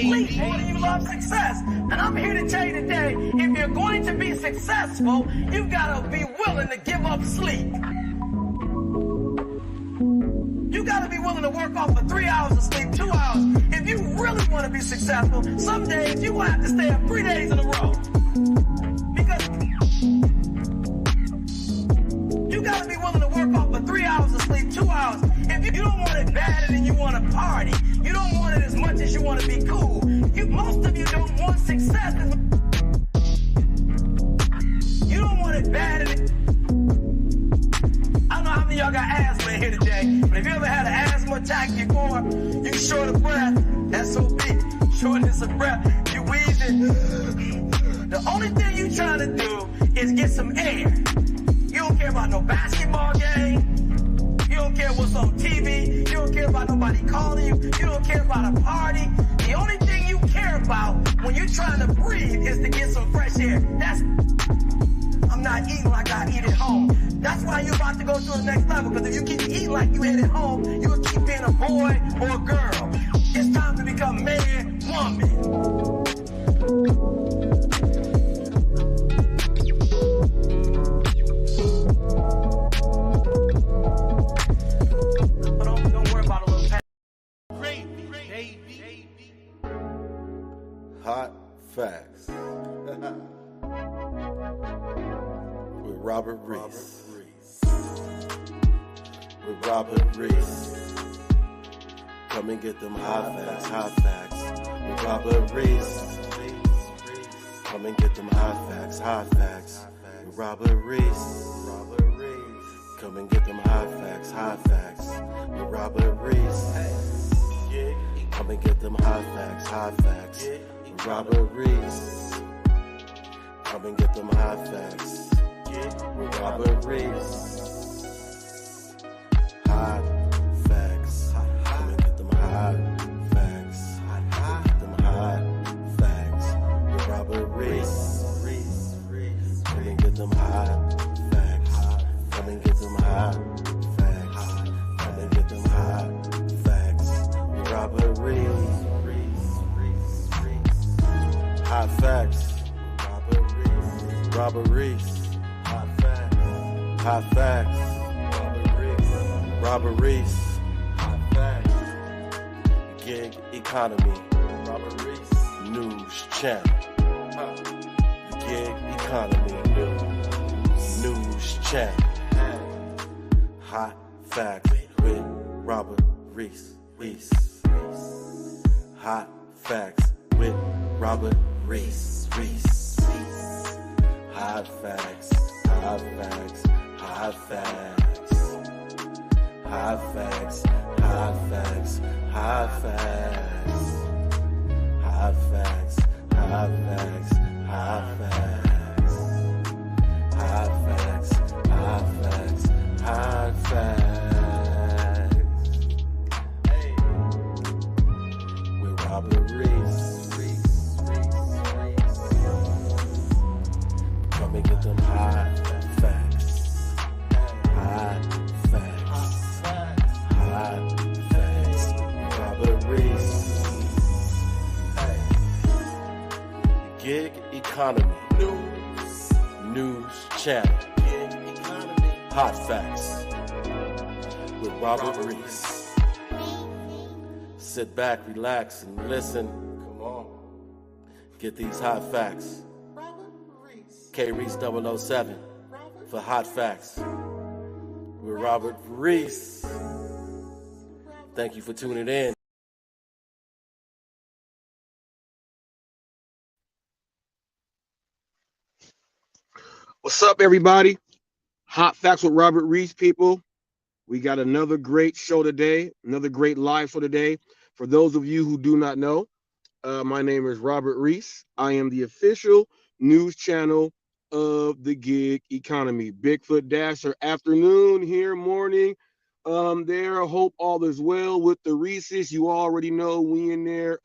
sleep more than you love success. And I'm here to tell you today, if you're going to be successful, you've got to be willing to give up sleep. You got to be willing to work off for 3 hours of sleep, 2 hours. If you really want to be successful, some days you will have to stay up 3 days in a row. Because you got to be willing to work off for 3 hours of sleep, 2 hours. If you don't want it badder than you want to party, you don't want it as much as you want to be cool. Most of you don't want success. You don't want it badder than... I don't know how many of y'all got asthma in here today, but if you ever had an asthma attack before, you short of breath, SOB, shortness of breath, you wheezing. The only thing you trying to do is get some air. You don't care about no basketball game. You don't care what's on TV. You don't care about nobody calling you. You don't care about a party. The only thing you care about when you're trying to breathe is to get some fresh air. I'm not eating like I eat at home. That's why you're about to go to the next level, because if you keep eating like you ate at home, you'll keep being a boy or a girl. It's time to become man, woman. Don't worry about a little pet. Hot facts. With Robert Reese. With Robert Reese. Come and get them hot facts, hot facts. With Robert Reese. Come and get them hot facts, hot facts. With Robert Reese. Come and get them hot facts, hot facts. With Robert Reese. Come and get them hot facts, hot facts. With Robert Reese. Come and get them hot facts. With Robert Reese. Hot facts. Come and get them hot facts. Come and get them hot facts. With Robert Reese. Come and get them hot facts. Come and get them hot facts. Come and get them hot facts. With Robert Reese. Hot facts. Robert Reese. Hot facts. Hot facts. Robert Reese. Hot facts. Gig economy. Robert Reese. News channel. The gig economy. News channel. Hot facts with Robert Reese. Hot facts with Robert Reese. Hot facts, hot facts, hot facts. Hot facts, hot facts, hot facts. Hot facts, hot facts, hot facts. Hot facts, hot facts, hot facts. Hey, with Robert Reese. Come and get them hot facts. Hot facts. Hot facts. Robert Reese. Hey. Gig economy. News channel. Gig economy. Hot facts. With Robert Reese. Sit back, relax, and listen. Come on. Get these hot facts. K-Reese 007 for Hot Facts with Robert Reese. Thank you for tuning in. What's up, everybody? Hot Facts with Robert Reese, people. We got another great show today, another great live show today. For those of you who do not know, my name is Robert Reese. I am the official news channel of the gig economy. Bigfoot Dasher afternoon here, morning there. I hope all is well with the Reeses. You already know we in there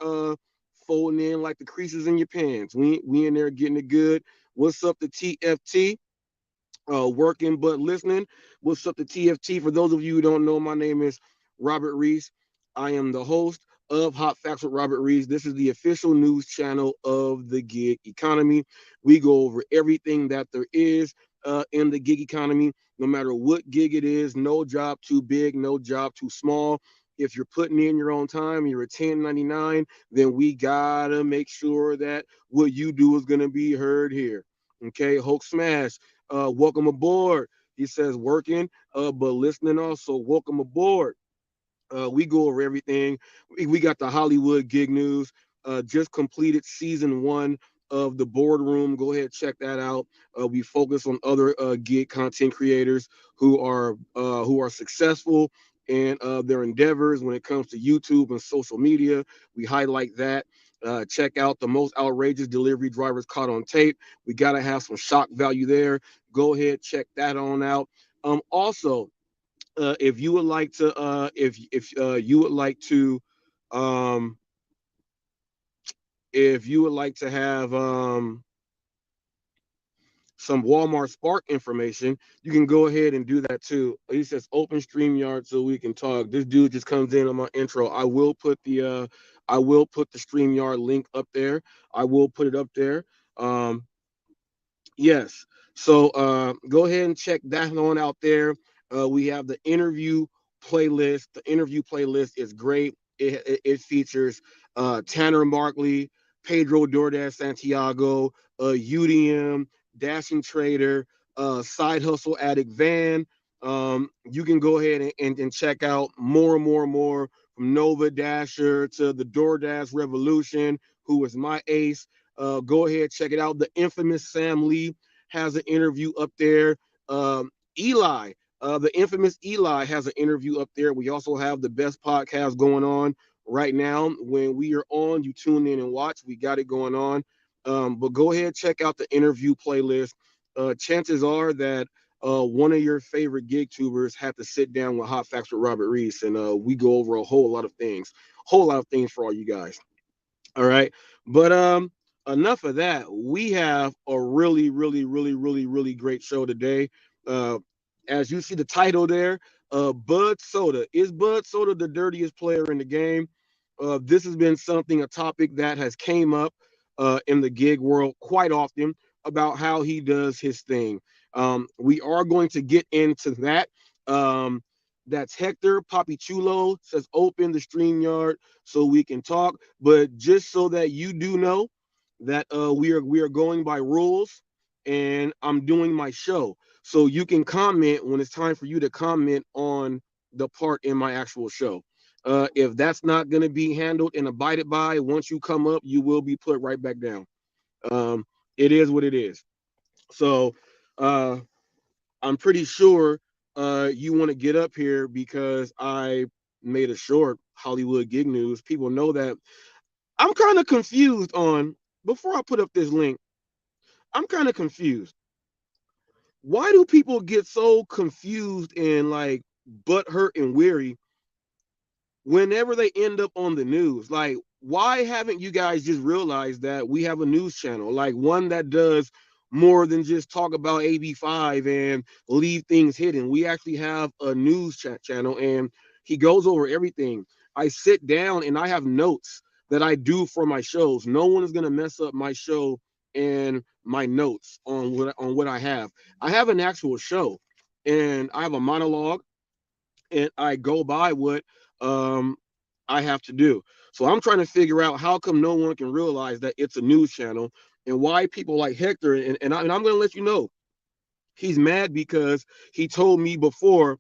folding in like the creases in your pants. We in there getting it good. What's up to TFT? Working but listening. What's up to TFT? For those of you who don't know, my name is Robert Reese. I am the host of Hot Facts with Robert Reeves. This is the official news channel of the gig economy. We go over everything that there is in the gig economy, no matter what gig it is. No job too big, no job too small. If you're putting in your own time, you're a 1099, then we gotta make sure that what you do is gonna be heard here. Okay, Hulk Smash, welcome aboard. He says working, but listening also. Welcome aboard. We go over everything. We got the Hollywood gig news. Just completed season 1 of the boardroom. Go ahead, check that out. We focus on other gig content creators who are successful in their endeavors when it comes to YouTube and social media. We highlight that. Check out the most outrageous delivery drivers caught on tape. We gotta have some shock value there. Go ahead, check that on out. Also, if you would like to if you would like to um if you would like to have some Walmart Spark information, you can go ahead and do that too. He says open StreamYard so we can talk. This dude just comes in on my intro. I will put the StreamYard link up there. I will put it up there. Yes. So go ahead and check that one out there. We have the interview playlist. The interview playlist is great. It features Tanner Markley, Pedro Doordash Santiago, UDM, Dashing Trader, Side Hustle Addict Van. You can go ahead and check out more and more and more from Nova Dasher to the DoorDash Revolution, who was my ace. Go ahead, check it out. The infamous Sam Lee has an interview up there. Eli, the infamous Eli has an interview up there. We also have the best podcast going on right now. When we are on, you tune in and watch. We got it going on. But go ahead, check out the interview playlist. Chances are that one of your favorite gig tubers had to sit down with Hot Facts with Robert Reese, and we go over a whole lot of things for all you guys. All right. But enough of that. We have a really, really, really, really, really great show today. Uh as you see the title there, Budsoda. Is Budsoda the dirtiest player in the game? This has been a topic that has came up in the gig world quite often about how he does his thing. We are going to get into that. That's Hector Papichulo says open the StreamYard so we can talk. But just so that you do know that we are going by rules, and I'm doing my show. So you can comment when it's time for you to comment on the part in my actual show. If that's not going to be handled and abided by, once you come up, you will be put right back down. Um, it is what it is. So uh, I'm pretty sure you want to get up here because I made a short Hollywood gig news. People know that I'm kind of confused on, before I put up this link, I'm kind of confused. Why do people get so confused and like butthurt and weary whenever they end up on the news? Like, why haven't you guys just realized that we have a news channel, like one that does more than just talk about AB5 and leave things hidden? We actually have a news channel, and he goes over everything. I sit down and I have notes that I do for my shows. No one is going to mess up my show and my notes on what I have. I have an actual show, and I have a monologue, and I go by what um, I have to do. So I'm trying to figure out how come no one can realize that it's a news channel, and why people like Hector, and I'm going to let you know, he's mad because he told me before,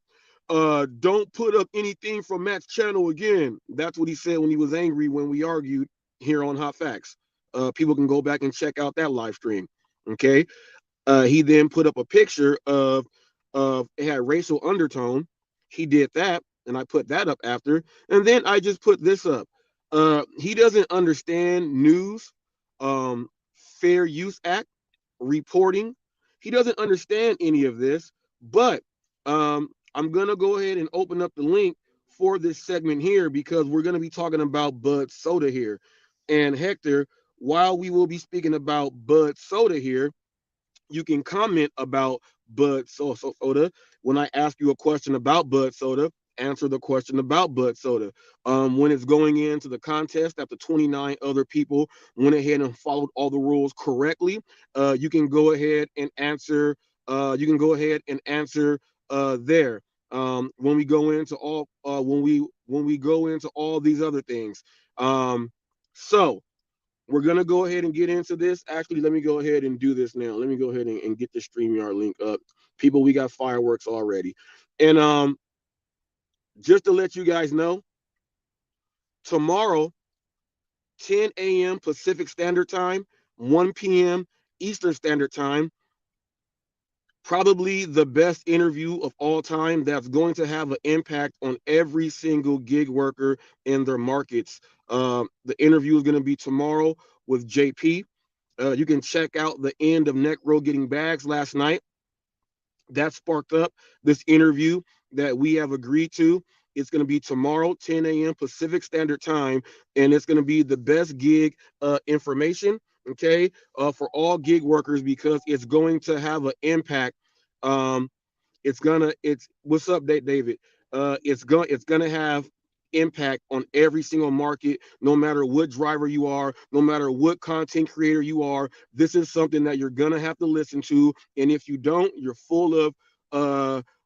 don't put up anything from Matt's channel again. That's what he said when he was angry when we argued here on Hot Facts. People can go back and check out that live stream. Okay. He then put up a picture of it had racial undertone. He did that, and I put that up after, and then I just put this up. He doesn't understand news, Fair Use Act, reporting. He doesn't understand any of this, but I'm gonna go ahead and open up the link for this segment here because we're gonna be talking about Budsoda here. And Hector, while we will be speaking about Budsoda here, you can comment about Budsoda when I ask you a question about Budsoda. answer the question about Budsoda. When it's going into the contest, after 29 other people went ahead and followed all the rules correctly, you can go ahead and answer. There. When we go into all when we go into all these other things. So we're gonna go ahead and get into this. Actually, let me go ahead and do this now. Let me go ahead and get the StreamYard link up. People, we got fireworks already. And just to let you guys know, tomorrow, 10 a.m. Pacific Standard Time, 1 p.m. Eastern Standard Time, probably the best interview of all time that's going to have an impact on every single gig worker in their markets. The interview is going to be tomorrow with JP. You can check out the end of Neck Row Getting Bags last night. That sparked up this interview that we have agreed to. It's going to be tomorrow, 10 a.m. Pacific Standard Time, and it's going to be the best gig information, okay, for all gig workers, because it's going to have an impact. Um, it's what's up, David? It's gonna have impact on every single market, no matter what driver you are, no matter what content creator you are. This is something that you're gonna have to listen to, and if you don't, you're full of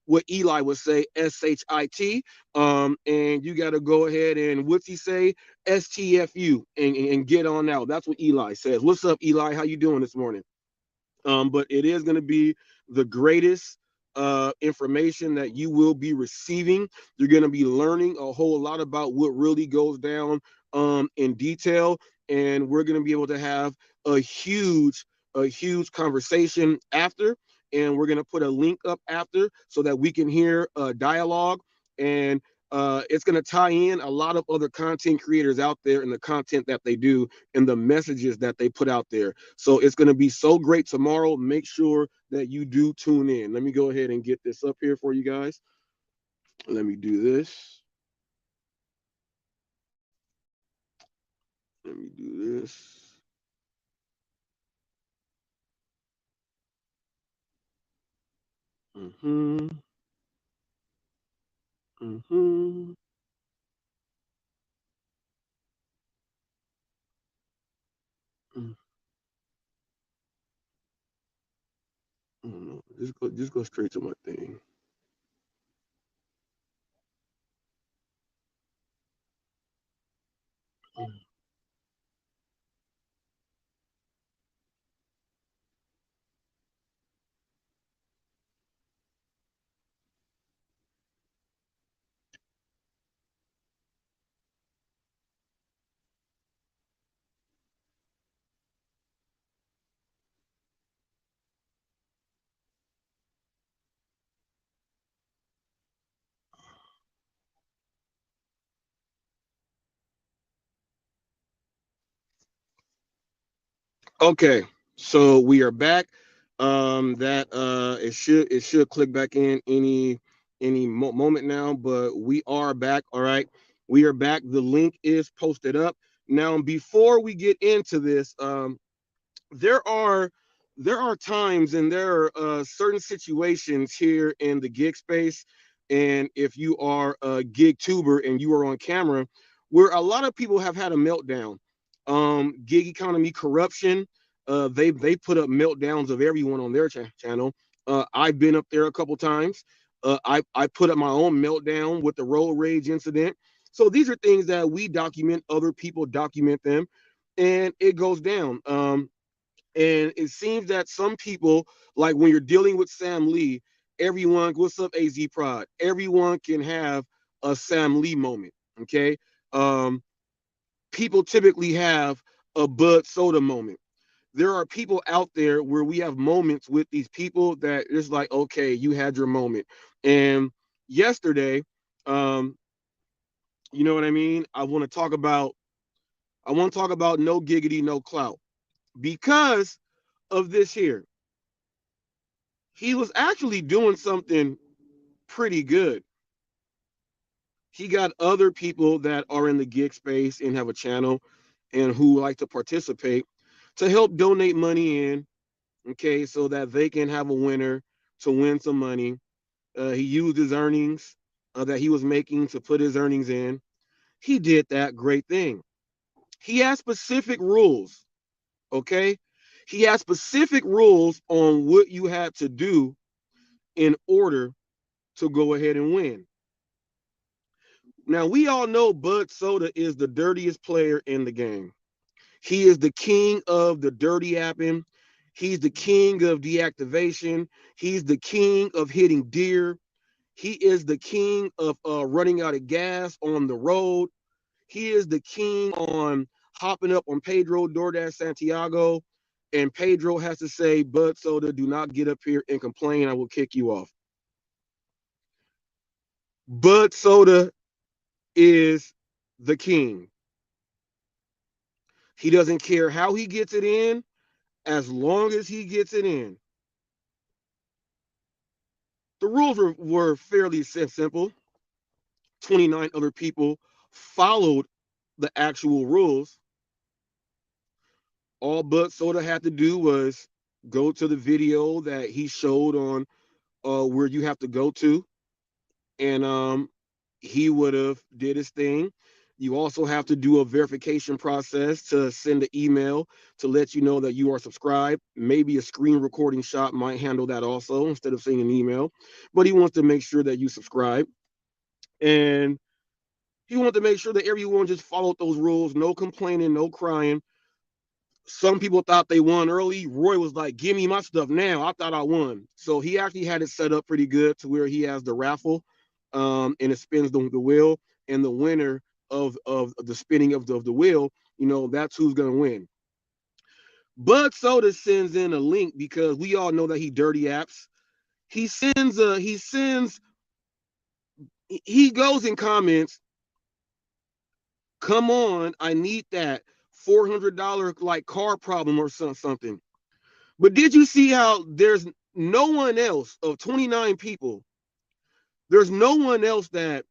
what Eli would say, shit, and you got to go ahead and what's he say, stfu, and get on out. That's what Eli says. What's up, Eli? How you doing this morning? But it is going to be the greatest information that you will be receiving. You're going to be learning a whole lot about what really goes down in detail, and we're going to be able to have a huge conversation after, and we're going to put a link up after so that we can hear dialogue, and it's going to tie in a lot of other content creators out there and the content that they do and the messages that they put out there. So it's going to be so great tomorrow. Make sure that you do tune in. Let me go ahead and get this up here for you guys. Let me do this. Let me do this. Mm-hmm. Mm-hmm. Mm-hmm. No, just go straight to my thing. Okay, so we are back. That it should click back in any moment now, but we are back. All right, we are back. The link is posted up now. Before we get into this, there are times and there are certain situations here in the gig space, and if you are a gig tuber and you are on camera, where a lot of people have had a meltdown. Gig economy corruption. They put up meltdowns of everyone on their channel. I've been up there a couple times. I put up my own meltdown with the road rage incident. So these are things that we document. Other people document them, and it goes down. And it seems that some people, like when you're dealing with Sam Lee, everyone, what's up, AZ Prod? Everyone can have a Sam Lee moment. Okay. Um, People typically have a Budsoda moment. There are people out there where we have moments with these people that it's like, okay, you had your moment. And yesterday, um, you know what I mean? I want to talk about no giggity, no clout because of this here. He was actually doing something pretty good. He got other people that are in the gig space and have a channel and who like to participate to help donate money in, okay, so that they can have a winner to win some money. He used his earnings. that he was making to put his earnings in. He did that great thing. He has specific rules, okay? He has specific rules on what you had to do in order to go ahead and win. Now, we all know Budsoda is the dirtiest player in the game. He is the king of the dirty apping. He's the king of deactivation. He's the king of hitting deer. He is the king of running out of gas on the road. He is the king on hopping up on Pedro Doordash Santiago. And Pedro has to say, Budsoda, do not get up here and complain. I will kick you off. Budsoda is the king. He doesn't care how he gets it in, as long as he gets it in. The rules were fairly simple. 29 other people followed the actual rules. All Budsoda had to do was go to the video that he showed on where you have to go to, and he would have did his thing. You also have to do a verification process to send an email to let you know that you are subscribed. Maybe a screen recording shot might handle that also instead of sending an email. But he wants to make sure that you subscribe. And he wanted to make sure that everyone just followed those rules. No complaining, no crying. Some people thought they won early. Roy was like, give me my stuff now. I thought I won. So he actually had it set up pretty good to where he has the raffle and it spins the wheel. And the winner of the spinning of the wheel, that's who's going to win. Budsoda sends in a link because we all know that he dirty apps. He goes in comments, come on, I need that $400 like car problem or something. But did you see how there's no one else of 29 people? There's no one else that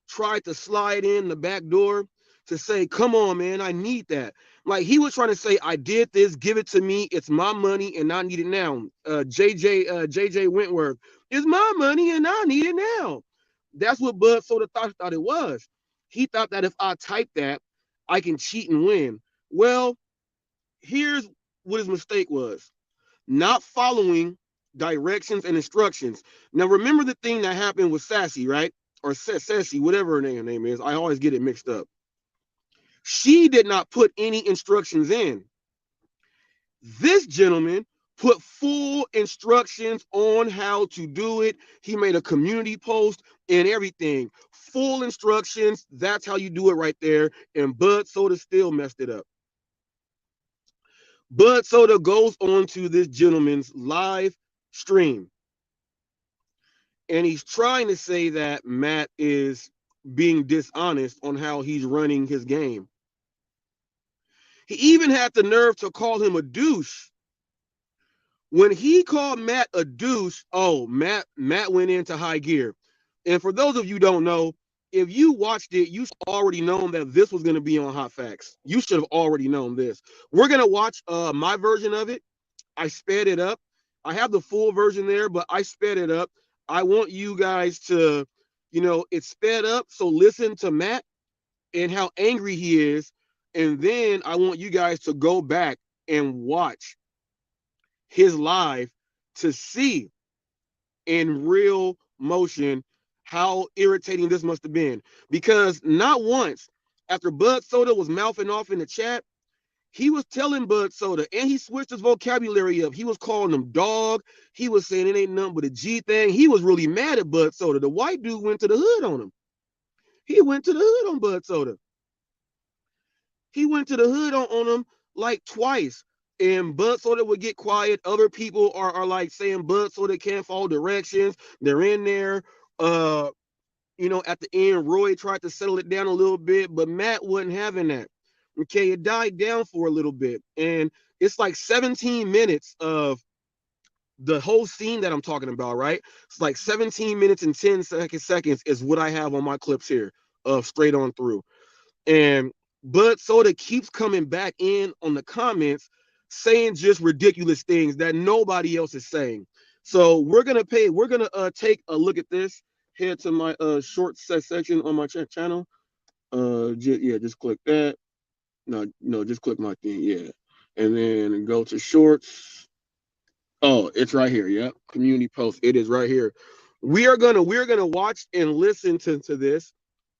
tried to slide in the back door to say, come on, man, I need that. Like he was trying to say, I did this, give it to me. It's my money and I need it now. JJ Wentworth, it's my money and I need it now. That's what Budsoda thought it was. He thought that if I type that, I can cheat and win. Well, here's what his mistake was. Not following directions and instructions. Now, remember the thing that happened with Sassy, right? Or Sassy, whatever her name is. I always get it mixed up. She did not put any instructions in. This gentleman put full instructions on how to do it. He made a community post and everything. Full instructions. That's how you do it right there. And Budsoda still messed it up. Budsoda goes on to this gentleman's live stream. And he's trying to say that Matt is being dishonest on how he's running his game. He even had the nerve to call him a douche. When he called Matt a douche, Matt went into high gear. And for those of you who don't know, if you watched it, you already known that this was going to be on HotFacts. You should have already known this. We're going to watch my version of it. I sped it up. I have the full version there, but I sped it up. I want you guys to, it's sped up. So listen to Matt and how angry he is. And then I want you guys to go back and watch his live to see in real motion how irritating this must have been. Because not once, after Budsoda was mouthing off in the chat, he was telling Budsoda, and he switched his vocabulary up. He was calling him dog. He was saying it ain't nothing but a G thing. He was really mad at Budsoda. The white dude went to the hood on him. He went to the hood on Budsoda. He went to the hood on him like twice. And Budsoda would get quiet. Other people are like saying Budsoda can't follow directions. They're in there. At the end, Roy tried to settle it down a little bit, but Matt wasn't having that. Okay, it died down for a little bit. And it's like 17 minutes of the whole scene that I'm talking about, right? It's like 17 minutes and 10 seconds is what I have on my clips here of straight on through. And Budsoda keeps coming back in on the comments saying just ridiculous things that nobody else is saying. So we're gonna take a look at this. head to my short section on my channel. Just click that. No, just click my thing. Yeah, and then go to shorts. Oh, it's right here. Yep, community post. It is right here. We're gonna watch and listen to this.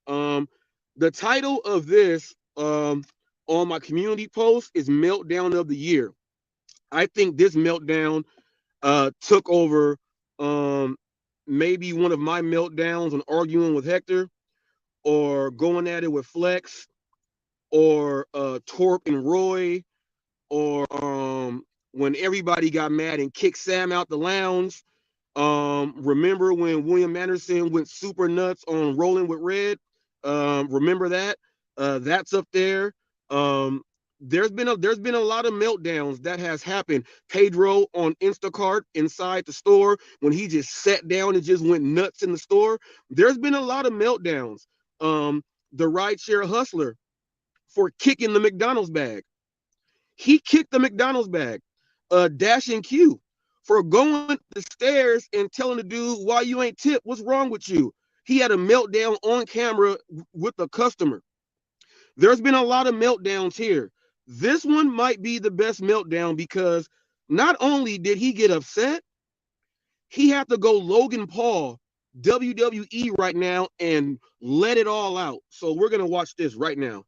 Um, the title of this on my community post is Meltdown of the Year. I think this meltdown took over maybe one of my meltdowns on arguing with Hector or going at it with Flex or Torp and Roy or when everybody got mad and kicked Sam out the lounge. Remember when William Anderson went super nuts on Rolling with Red? Remember that? That's up there. Um, there's been a lot of meltdowns that has happened. Pedro on Instacart inside the store when he just sat down and just went nuts in the store. There's been a lot of meltdowns. The rideshare hustler for kicking the McDonald's bag. He kicked the McDonald's bag. Dash and Q for going the stairs and telling the dude, why you ain't tip? What's wrong with you? He had a meltdown on camera with the customer. There's been a lot of meltdowns here. This one might be the best meltdown because not only did he get upset, he had to go Logan Paul, WWE right now, and let it all out. So we're going to watch this right now.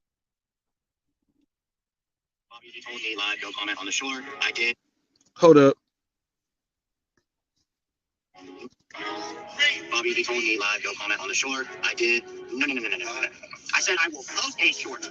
Bobby G told me live, go comment on the short. I did. Hold up. Bobby G told me live, go comment on the short. I did. No. I said I will post a short.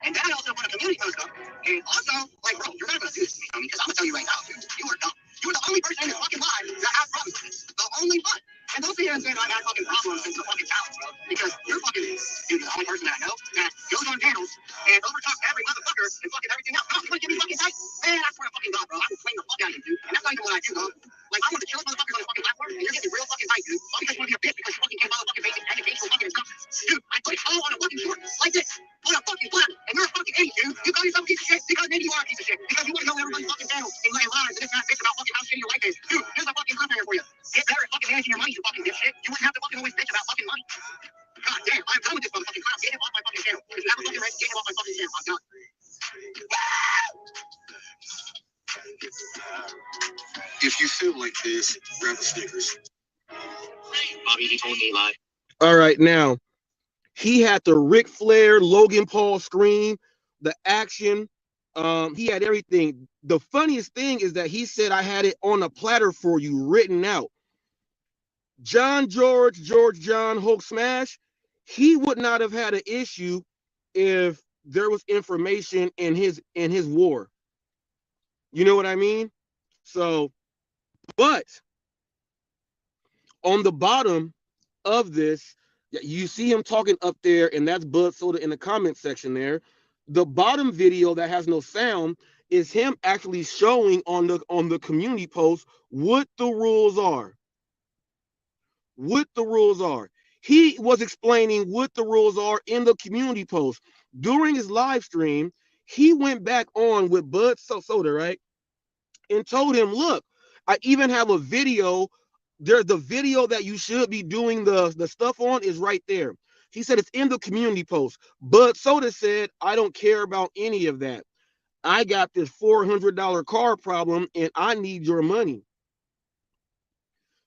And then I also put a community post up. And also, like, bro, you're not going to do this to me, homie, because I'm going to tell you right now, dude, you are dumb. You are the only person in this fucking live that has problems with this. The only one. And don't sit here and say that I've had fucking problems since the fucking challenge, bro. Because you're fucking, dude, the only person that I know that goes on panels and overtalks every motherfucker and fucking everything else. Oh, you want to give me fucking tight? Man, I swear to fucking God, bro. I will flame the fuck out of you, dude. And that's not even what I do, bro. Like, I want to kill motherfuckers on this fucking platform, and you're getting real fucking tight, dude. All because you want to be a bitch because you fucking can't follow fucking basic educational fucking instructions. Dude, I put it all on a fucking short like this. On a fucking planet. And you're a fucking idiot, dude. You call yourself a piece of shit because maybe you are a piece of shit. Because you want to know everybody's fucking channel and lay lies and this not bitch about fucking how shitty your life is. Dude, here's a fucking cliffhanger for you. Get better at fucking managing your money, you fucking dipshit. You wouldn't have to fucking always bitch about fucking money. God damn, I'm done with this motherfucking clown. Get him off my fucking channel. If you have a fucking right, get him off my fucking channel. I'm done. If you feel like this, grab a Snickers. Bobby, he told me live. All right, now he had the Ric Flair, Logan Paul scream, the action. He had everything. The funniest thing is that he said, I had it on a platter for you, written out. John George John Hulk Smash, he would not have had an issue if there was information in his war. You know what I mean? So, but on the bottom of this, you see him talking up there, and that's Budsoda in the comment section there. The bottom video that has no sound is him actually showing on the community post what the rules are. What the rules are. He was explaining what the rules are in the community post. During his live stream, he went back on with Budsoda, right? And told him, look, I even have a video. There's the video that you should be doing the stuff on is right there. He said it's in the community post. Budsoda said, I don't care about any of that. I got this $400 car problem and I need your money.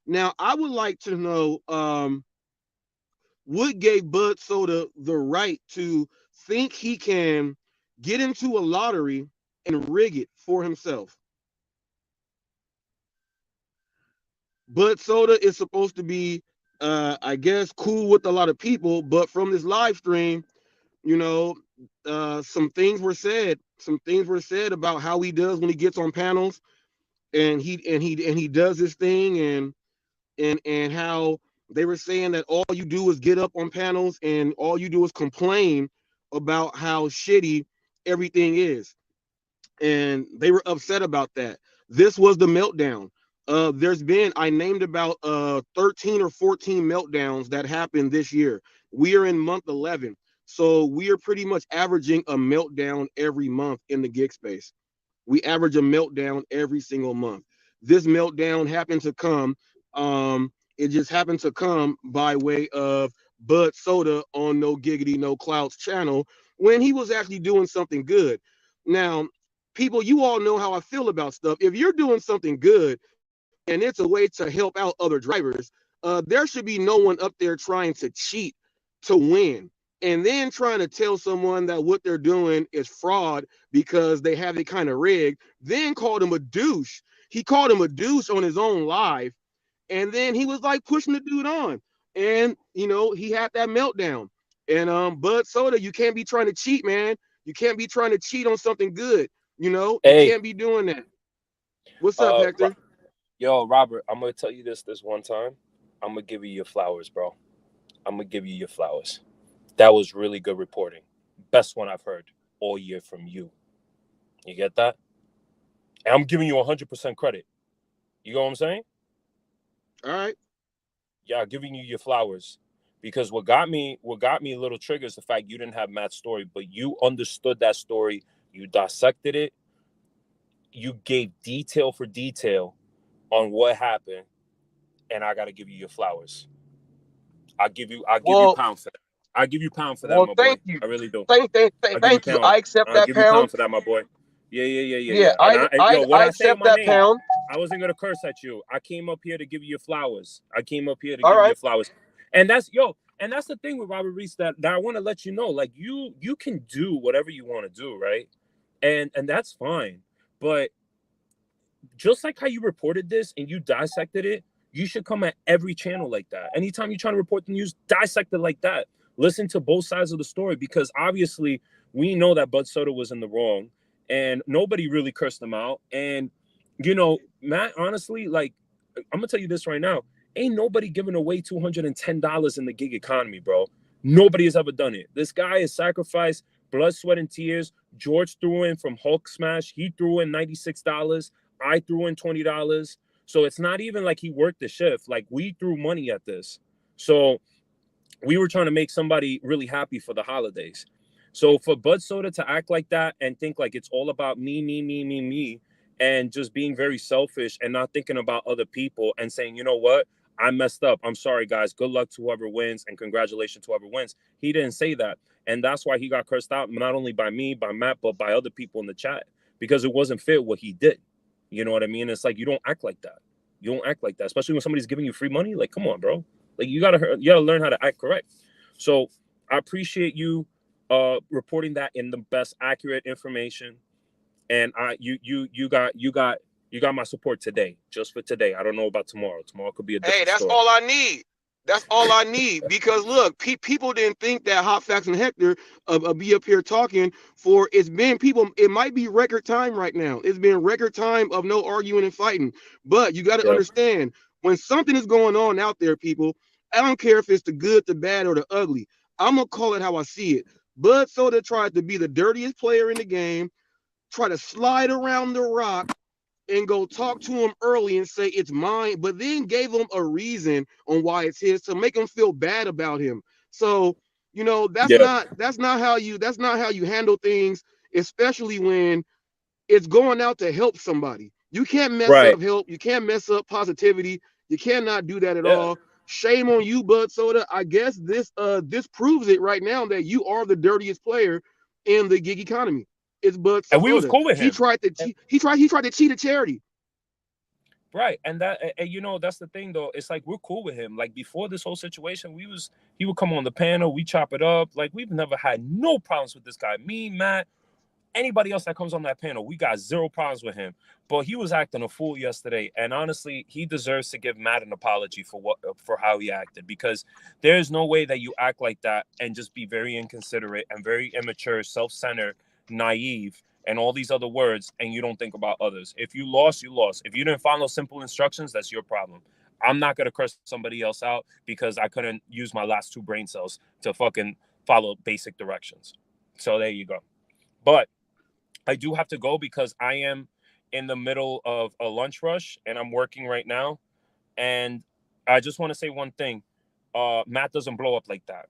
Now, I would like to know what gave Budsoda the right to think he can get into a lottery and rig it for himself. Budsoda is supposed to be, I guess, cool with a lot of people, but from this live stream, you know, some things were said. Some things were said about how he does when he gets on panels, and he does this thing, and how they were saying that all you do is get up on panels and all you do is complain about how shitty everything is, and they were upset about that. This was the meltdown. There's been, I named about 13 or 14 meltdowns that happened this year. We are in month 11. So we are pretty much averaging a meltdown every month in the gig space. We average a meltdown every single month. This meltdown happened to come It just happened to come by way of Budsoda on No Giggity No Clouds channel when he was actually doing something good. Now, people, you all know how I feel about stuff. If you're doing something good and it's a way to help out other drivers, there should be no one up there trying to cheat to win. And then trying to tell someone that what they're doing is fraud because they have it kind of rigged, then called him a douche. He called him a douche on his own live. And then he was like pushing the dude on. And, he had that meltdown. And Budsoda, you can't be trying to cheat, man. You can't be trying to cheat on something good. You Hey, can't be doing that. What's up, Hector? Yo, Robert, I'm gonna tell you this one time. I'm gonna give you your flowers, bro. I'm gonna give you your flowers. That was really good reporting. Best one I've heard all year from you. You get that? And I'm giving you 100% credit. You know what I'm saying? All right. Yeah, giving you your flowers. Because what got me a little trigger is the fact you didn't have Matt's story, but you understood that story. You dissected it. You gave detail for detail on what happened, and I gotta give you your flowers. I'll give you pound for that. I'll give you pound for that, my boy. Thank you. I really do. Thank you. I accept I'll that give you pound. pound for that, my boy. Yeah. I accept that pound. I wasn't gonna curse at you. I came up here to give you your flowers. You your flowers. And that's the thing with Robert Reese that I want to let you know. Like you can do whatever you want to do, right? And that's fine. But just like how you reported this and you dissected it, you should come at every channel like that. Anytime you're trying to report the news, dissect it like that. Listen to both sides of the story, because obviously we know that Budsoda was in the wrong and nobody really cursed him out. And, Matt, honestly, like, I'm going to tell you this right now. Ain't nobody giving away $210 in the gig economy, bro. Nobody has ever done it. This guy has sacrificed blood, sweat, and tears. George threw in from Hulk Smash. He threw in $96. I threw in $20. So it's not even like he worked the shift. Like, we threw money at this. So we were trying to make somebody really happy for the holidays. So for Budsoda to act like that and think like it's all about me, and just being very selfish and not thinking about other people and saying, you know what? I messed up. I'm sorry, guys. Good luck to whoever wins and congratulations to whoever wins. He didn't say that. And that's why he got cursed out, not only by me, by Matt, but by other people in the chat, because it wasn't fair what he did. You know what I mean? It's like, you don't act like that. You don't act like that, especially when somebody's giving you free money. Like, come on, bro. Like, you gotta learn how to act correct. So I appreciate you reporting that in the best accurate information. And you got my support today, just for today. I don't know about tomorrow. Tomorrow could be a different story. All I need. That's all I need. Because look, people didn't think that HotFacts and Hector be up here talking for. It's been people. It might be record time right now. It's been record time of no arguing and fighting. But you got to understand, when something is going on out there, people, I don't care if it's the good, the bad, or the ugly. I'm gonna call it how I see it. Budsoda tried to be the dirtiest player in the game, try to slide around the rock and go talk to him early and say it's mine, but then gave him a reason on why it's his to make him feel bad about him. So, that's not how you handle things, especially when it's going out to help somebody. You can't mess up help. You can't mess up positivity. You cannot do that at all. Shame on you, Budsoda. I guess this proves it right now that you are the dirtiest player in the gig economy. It's Budsoda. And we was cool with him. He tried to cheat a charity. Right. And that's the thing though. It's like, we're cool with him. Like, before this whole situation, he would come on the panel, we chop it up. Like, we've never had no problems with this guy. Me, Matt, anybody else that comes on that panel, we got zero problems with him. But he was acting a fool yesterday, and honestly, he deserves to give Matt an apology for how he acted, because there's no way that you act like that and just be very inconsiderate and very immature, self-centered, naive, and all these other words, and you don't think about others. If you lost, you lost. If you didn't follow simple instructions, that's your problem. I'm not gonna curse somebody else out because I couldn't use my last 2 brain cells to fucking follow basic directions. So there you go. But I do have to go because I am in the middle of a lunch rush and I'm working right now. And I just want to say one thing. Matt doesn't blow up like that.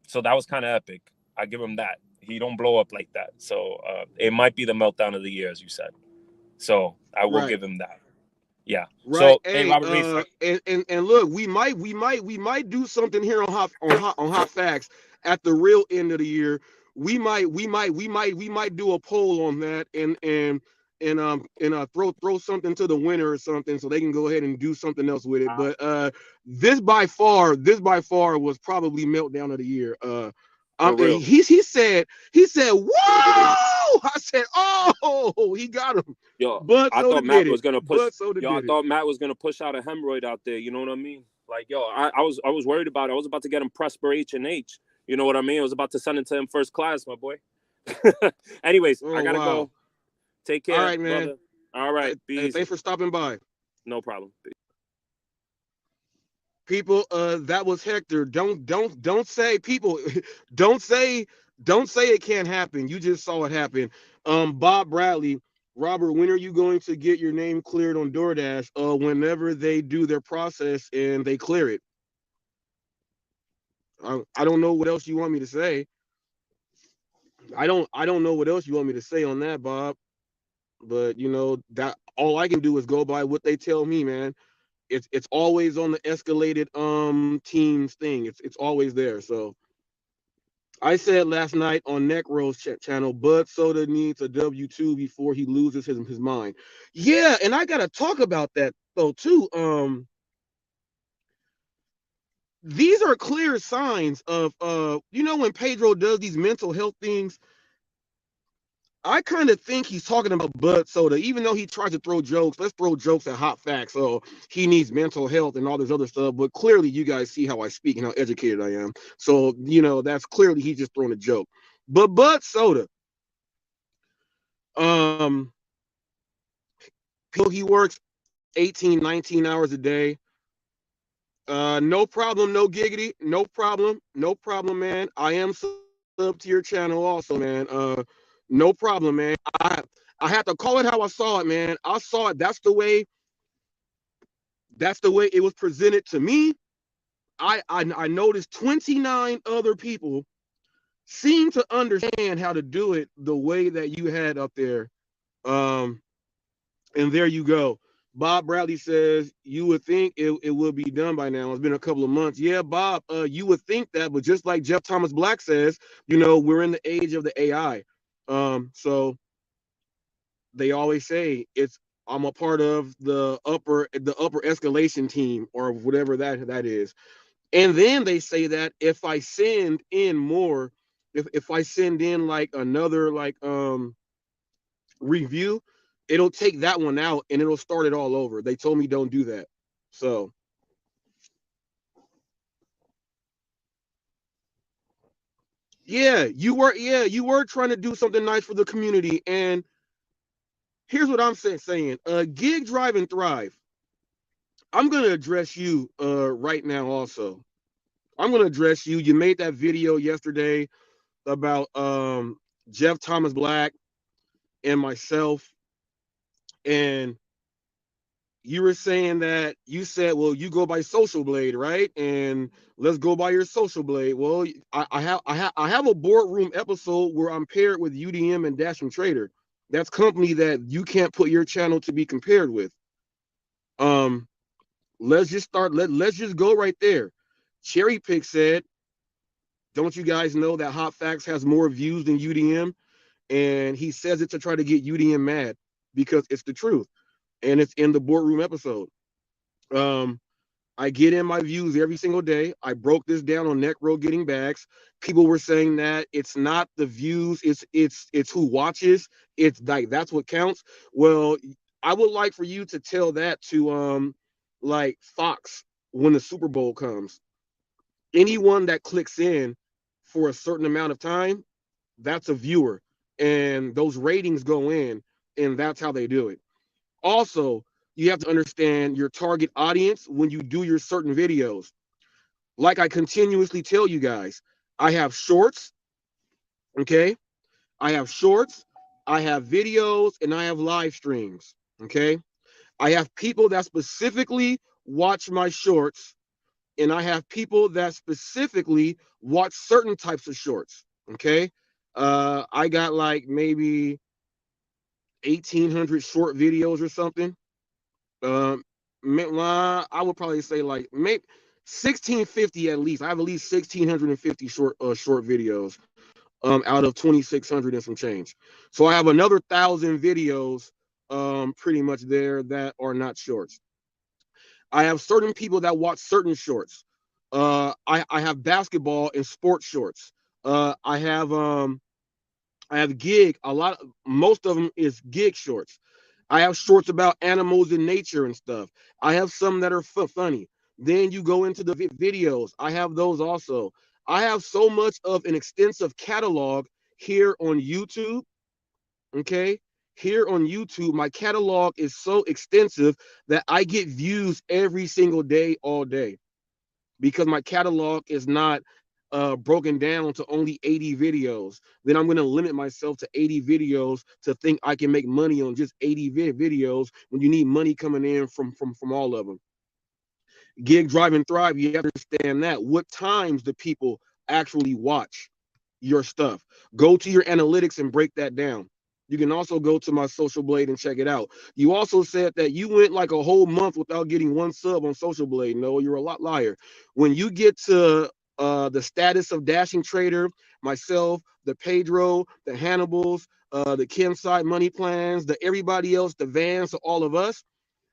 So that was kind of epic. I give him that. He don't blow up like that. So it might be the meltdown of the year, as you said. So I will give him that. Yeah. Right. So, hey, Robert Reese. And look, we might do something here on hot facts at the real end of the year. We might do a poll on that and throw something to the winner or something so they can go ahead and do something else with it. But this by far was probably meltdown of the year. For real. He said, whoa! I said, oh, he got him. Yo, But I so thought did Matt it. was gonna push. But so did Yo, I it. thought Matt was gonna push out a hemorrhoid out there. You know what I mean? Like, yo, I was worried about it. I was about to get him Prosper H&H. You know what I mean? I was about to send it to him first class, my boy. Anyways, I gotta go. Take care, all right, man. brother. All right, hey, thanks for stopping by. No problem. People, that was Hector. Don't say people. don't say it can't happen. You just saw it happen. Bob Bradley, Robert, when are you going to get your name cleared on DoorDash? Whenever they do their process and they clear it. I don't know what else you want me to say. I don't know what else you want me to say on that, Bob. But you know that all I can do is go by what they tell me, man. It's always on the escalated teams thing. It's always there. So I said last night on Necro's channel, Budsoda needs a W2 before he loses his mind. Yeah, and I gotta talk about that though too. These are clear signs of you know, when Pedro does these mental health things, I kind of think he's talking about Budsoda, even though he tries to throw jokes. Let's throw jokes at hot facts. So he needs mental health and all this other stuff. But clearly, you guys see how I speak and how educated I am. So, you know, that's clearly he's just throwing a joke. But Budsoda, he works 18, 19 hours a day. No problem, no giggity, no problem, man. I am sub to your channel also, man. No problem, man. I have to call it how I saw it, man. I saw it. That's the way it was presented to me. I noticed 29 other people seem to understand how to do it the way that you had up there. And there you go. Bob Bradley says you would think it would be done by now. It's been a couple of months. Yeah, Bob, you would think that, but just like Jeff Thomas Black says, you know, we're in the age of the AI. So they always say I'm a part of the upper escalation team or whatever that is. And then they say that if I send in more, if I send in like another review, it'll take that one out and it'll start it all over. They told me don't do that. So you were trying to do something nice for the community. And here's what I'm saying. Gig, drive, and thrive. I'm gonna address you right now also. I'm gonna address you. You made that video yesterday about Jeff Thomas Black and myself, and you were saying that you said, well, you go by Social Blade, right? And let's go by your Social Blade. Well, I have a boardroom episode where I'm paired with UDM and Dash and Trader. That's company that you can't put your channel to be compared with. Let's just start. Let's just go right there. Cherry Pick said, don't you guys know that Hot Facts has more views than UDM? And he says it to try to get UDM mad because it's the truth. And it's in the boardroom episode. I get in my views every single day. I broke this down on Necro Getting Bags. People were saying that it's not the views, it's who watches. It's like that's what counts. Well, I would like for you to tell that to like Fox when the Super Bowl comes. Anyone that clicks in for a certain amount of time, that's a viewer. And those ratings go in, and that's how they do it. Also, you have to understand your target audience when you do your certain videos. Like I continuously tell you guys, I have shorts, okay? I have shorts, I have videos, and I have live streams, okay? I have people that specifically watch my shorts, and I have people that specifically watch certain types of shorts, okay? I got like maybe 1,800 short videos or something. Um, I would probably say like maybe 1650 at least. I have at least 1650 short videos out of 2600 and some change. So I have another 1,000 videos pretty much there that are not shorts. I have certain people that watch certain shorts. I have basketball and sports shorts. I have gig. Most of them is gig shorts. I have shorts about animals and nature and stuff. I have some that are funny. Then you go into the videos. I have those also. I have so much of an extensive catalog here on YouTube. Okay. Here on YouTube, my catalog is so extensive that I get views every single day, all day, because my catalog is not broken down to only 80 videos. Then I'm going to limit myself to 80 videos to think I can make money on just 80 videos when you need money coming in from all of them. Gig, drive, and thrive, you have to understand that. What times do people actually watch your stuff? Go to your analytics and break that down. You can also go to my Social Blade and check it out. You also said that you went like a whole month without getting one sub on Social Blade. No, you're a lot liar. When you get to the status of Dashing Trader, myself, the Pedro, the Hannibals, the Kenside Money Plans, the everybody else, the Vans, all of us,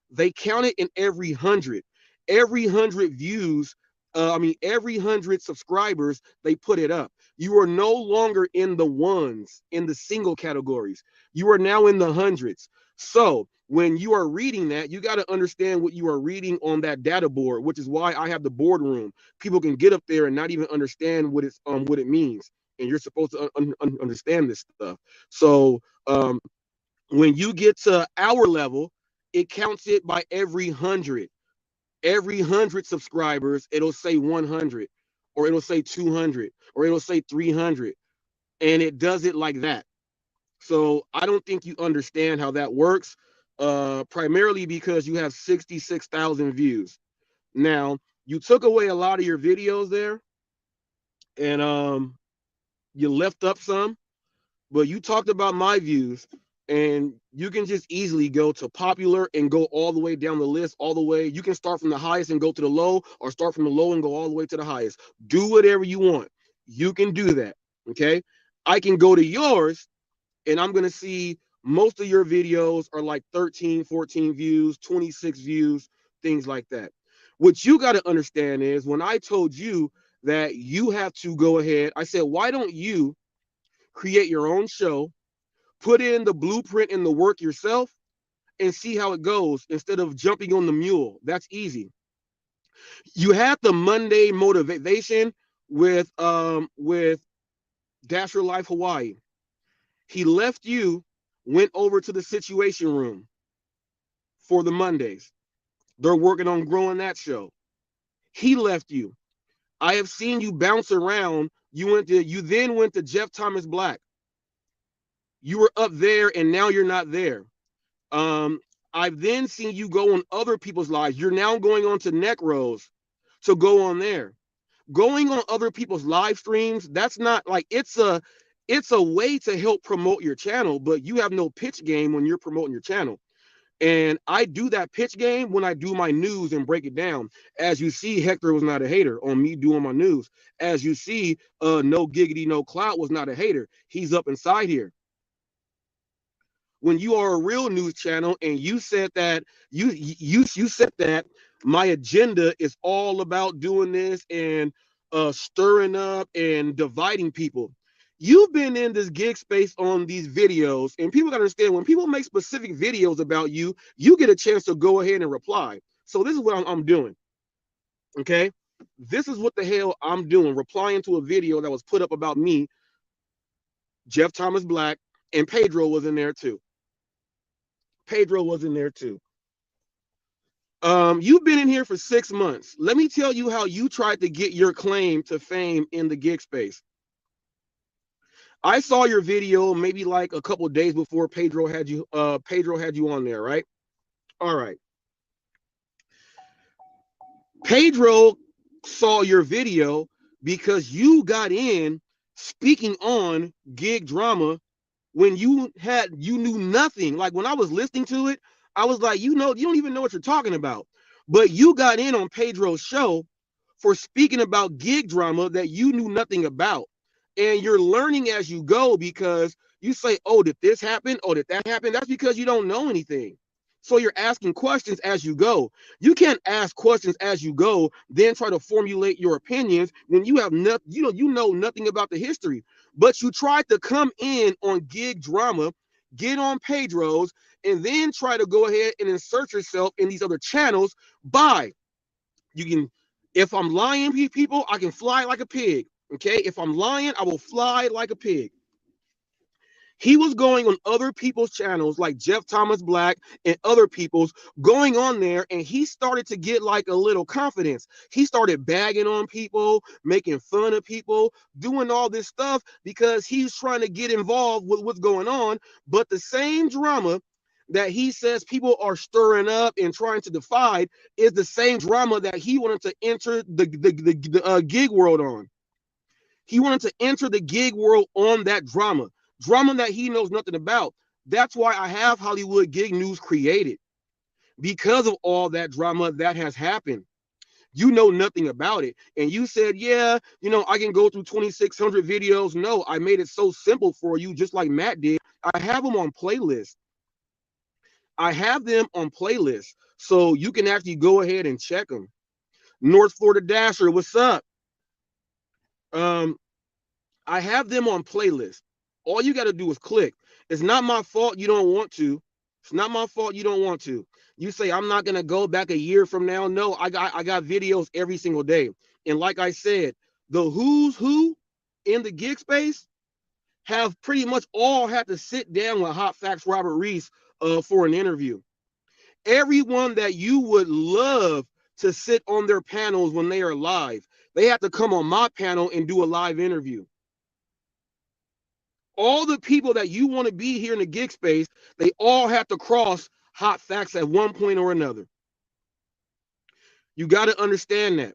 they count it in every 100. Every 100 views, every 100 subscribers, they put it up. You are no longer in the ones, in the single categories. You are now in the hundreds. So when you are reading that, you got to understand what you are reading on that data board, which is why I have the boardroom. People can get up there and not even understand what it means. And you're supposed to understand this stuff. So when you get to our level, it counts it by every 100. Every 100 subscribers, it'll say 100, or it'll say 200, or it'll say 300, and it does it like that. So I don't think you understand how that works, primarily because you have 66,000 views. Now, you took away a lot of your videos there, and you left up some, but you talked about my views, and you can just easily go to popular and go all the way down the list, all the way. You can start from the highest and go to the low, or start from the low and go all the way to the highest. Do whatever you want. You can do that. Okay. I can go to yours, and I'm going to see most of your videos are like 13, 14 views, 26 views, things like that. What you got to understand is when I told you that you have to go ahead, I said, why don't you create your own show, put in the blueprint and the work yourself, and see how it goes instead of jumping on the mule. That's easy. You had the Monday motivation with Dash Your Life Hawaii. He left you, went over to the Situation Room for the Mondays. They're working on growing that show. He left you. I have seen you bounce around. You then went to Jeff Thomas Black. You were up there, and now you're not there. I've then seen you go on other people's lives. You're now going on to Necros to go on there. Going on other people's live streams, that's not like it's a way to help promote your channel, but you have no pitch game when you're promoting your channel. And I do that pitch game when I do my news and break it down. As you see, Hector was not a hater on me doing my news. As you see, No Giggity, No Clout was not a hater. He's up inside here. When you are a real news channel and you said that you said that my agenda is all about doing this and stirring up and dividing people. You've been in this gig space on these videos, and people gotta understand when people make specific videos about you, you get a chance to go ahead and reply. So this is what I'm doing. Okay, this is what the hell I'm doing, replying to a video that was put up about me, Jeff Thomas Black, and Pedro was in there too. Pedro was in there too. You've been in here for 6 months. Let me tell you how you tried to get your claim to fame in the gig space. I saw your video maybe like a couple of days before Pedro had you on there, right? All right. Pedro saw your video because you got in speaking on gig drama when you knew nothing. Like when I was listening to it, I was like, you don't even know what you're talking about. But you got in on Pedro's show for speaking about gig drama that you knew nothing about. And you're learning as you go because you say, oh, did this happen? Oh, did that happen? That's because you don't know anything. So you're asking questions as you go. You can't ask questions as you go, then try to formulate your opinions when you have nothing, you know nothing about the history. But you tried to come in on gig drama, get on Pedro's, and then try to go ahead and insert yourself in these other channels by you can, if I'm lying, people, I can fly like a pig. Okay, if I'm lying, I will fly like a pig. He was going on other people's channels like Jeff Thomas Black and other people's going on there, and he started to get like a little confidence. He started bagging on people, making fun of people, doing all this stuff because he's trying to get involved with what's going on. But the same drama that he says people are stirring up and trying to divide is the same drama that he wanted to enter the gig world on. He wanted to enter the gig world on that drama that he knows nothing about. That's why I have Hollywood Gig News created, because of all that drama that has happened. You know nothing about it. And you said, yeah, I can go through 2,600 videos. No, I made it so simple for you, just like Matt did. I have them on playlists. So you can actually go ahead and check them. North Florida Dasher, what's up? I have them on playlist. All you got to do is click. It's not my fault you don't want to. It's not my fault you don't want to. You say, I'm not going to go back a year from now. No, I got videos every single day. And like I said, the who's who in the gig space have pretty much all had to sit down with HotFacts Robert Reese for an interview. Everyone that you would love to sit on their panels when they are live, they have to come on my panel and do a live interview. All the people that you want to be here in the gig space, they all have to cross HotFacts at one point or another. You got to understand that.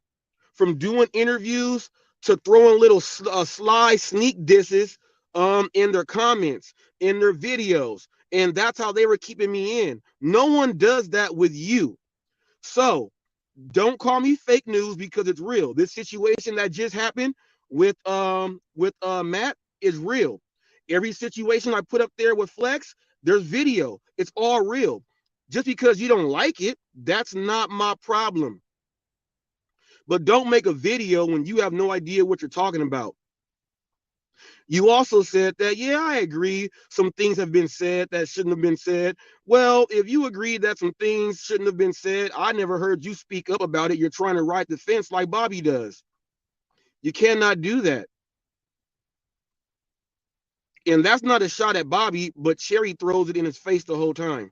From doing interviews to throwing little sly sneak disses in their comments, in their videos. And that's how they were keeping me in. No one does that with you. So don't call me fake news because it's real. This situation that just happened with Matt is real. Every situation I put up there with Flex, there's video. It's all real. Just because you don't like it, that's not my problem. But don't make a video when you have no idea what you're talking about. You also said that, yeah, I agree. Some things have been said that shouldn't have been said. Well, if you agree that some things shouldn't have been said, I never heard you speak up about it. You're trying to ride the fence like Bobby does. You cannot do that. And that's not a shot at Bobby, but Cherry throws it in his face the whole time.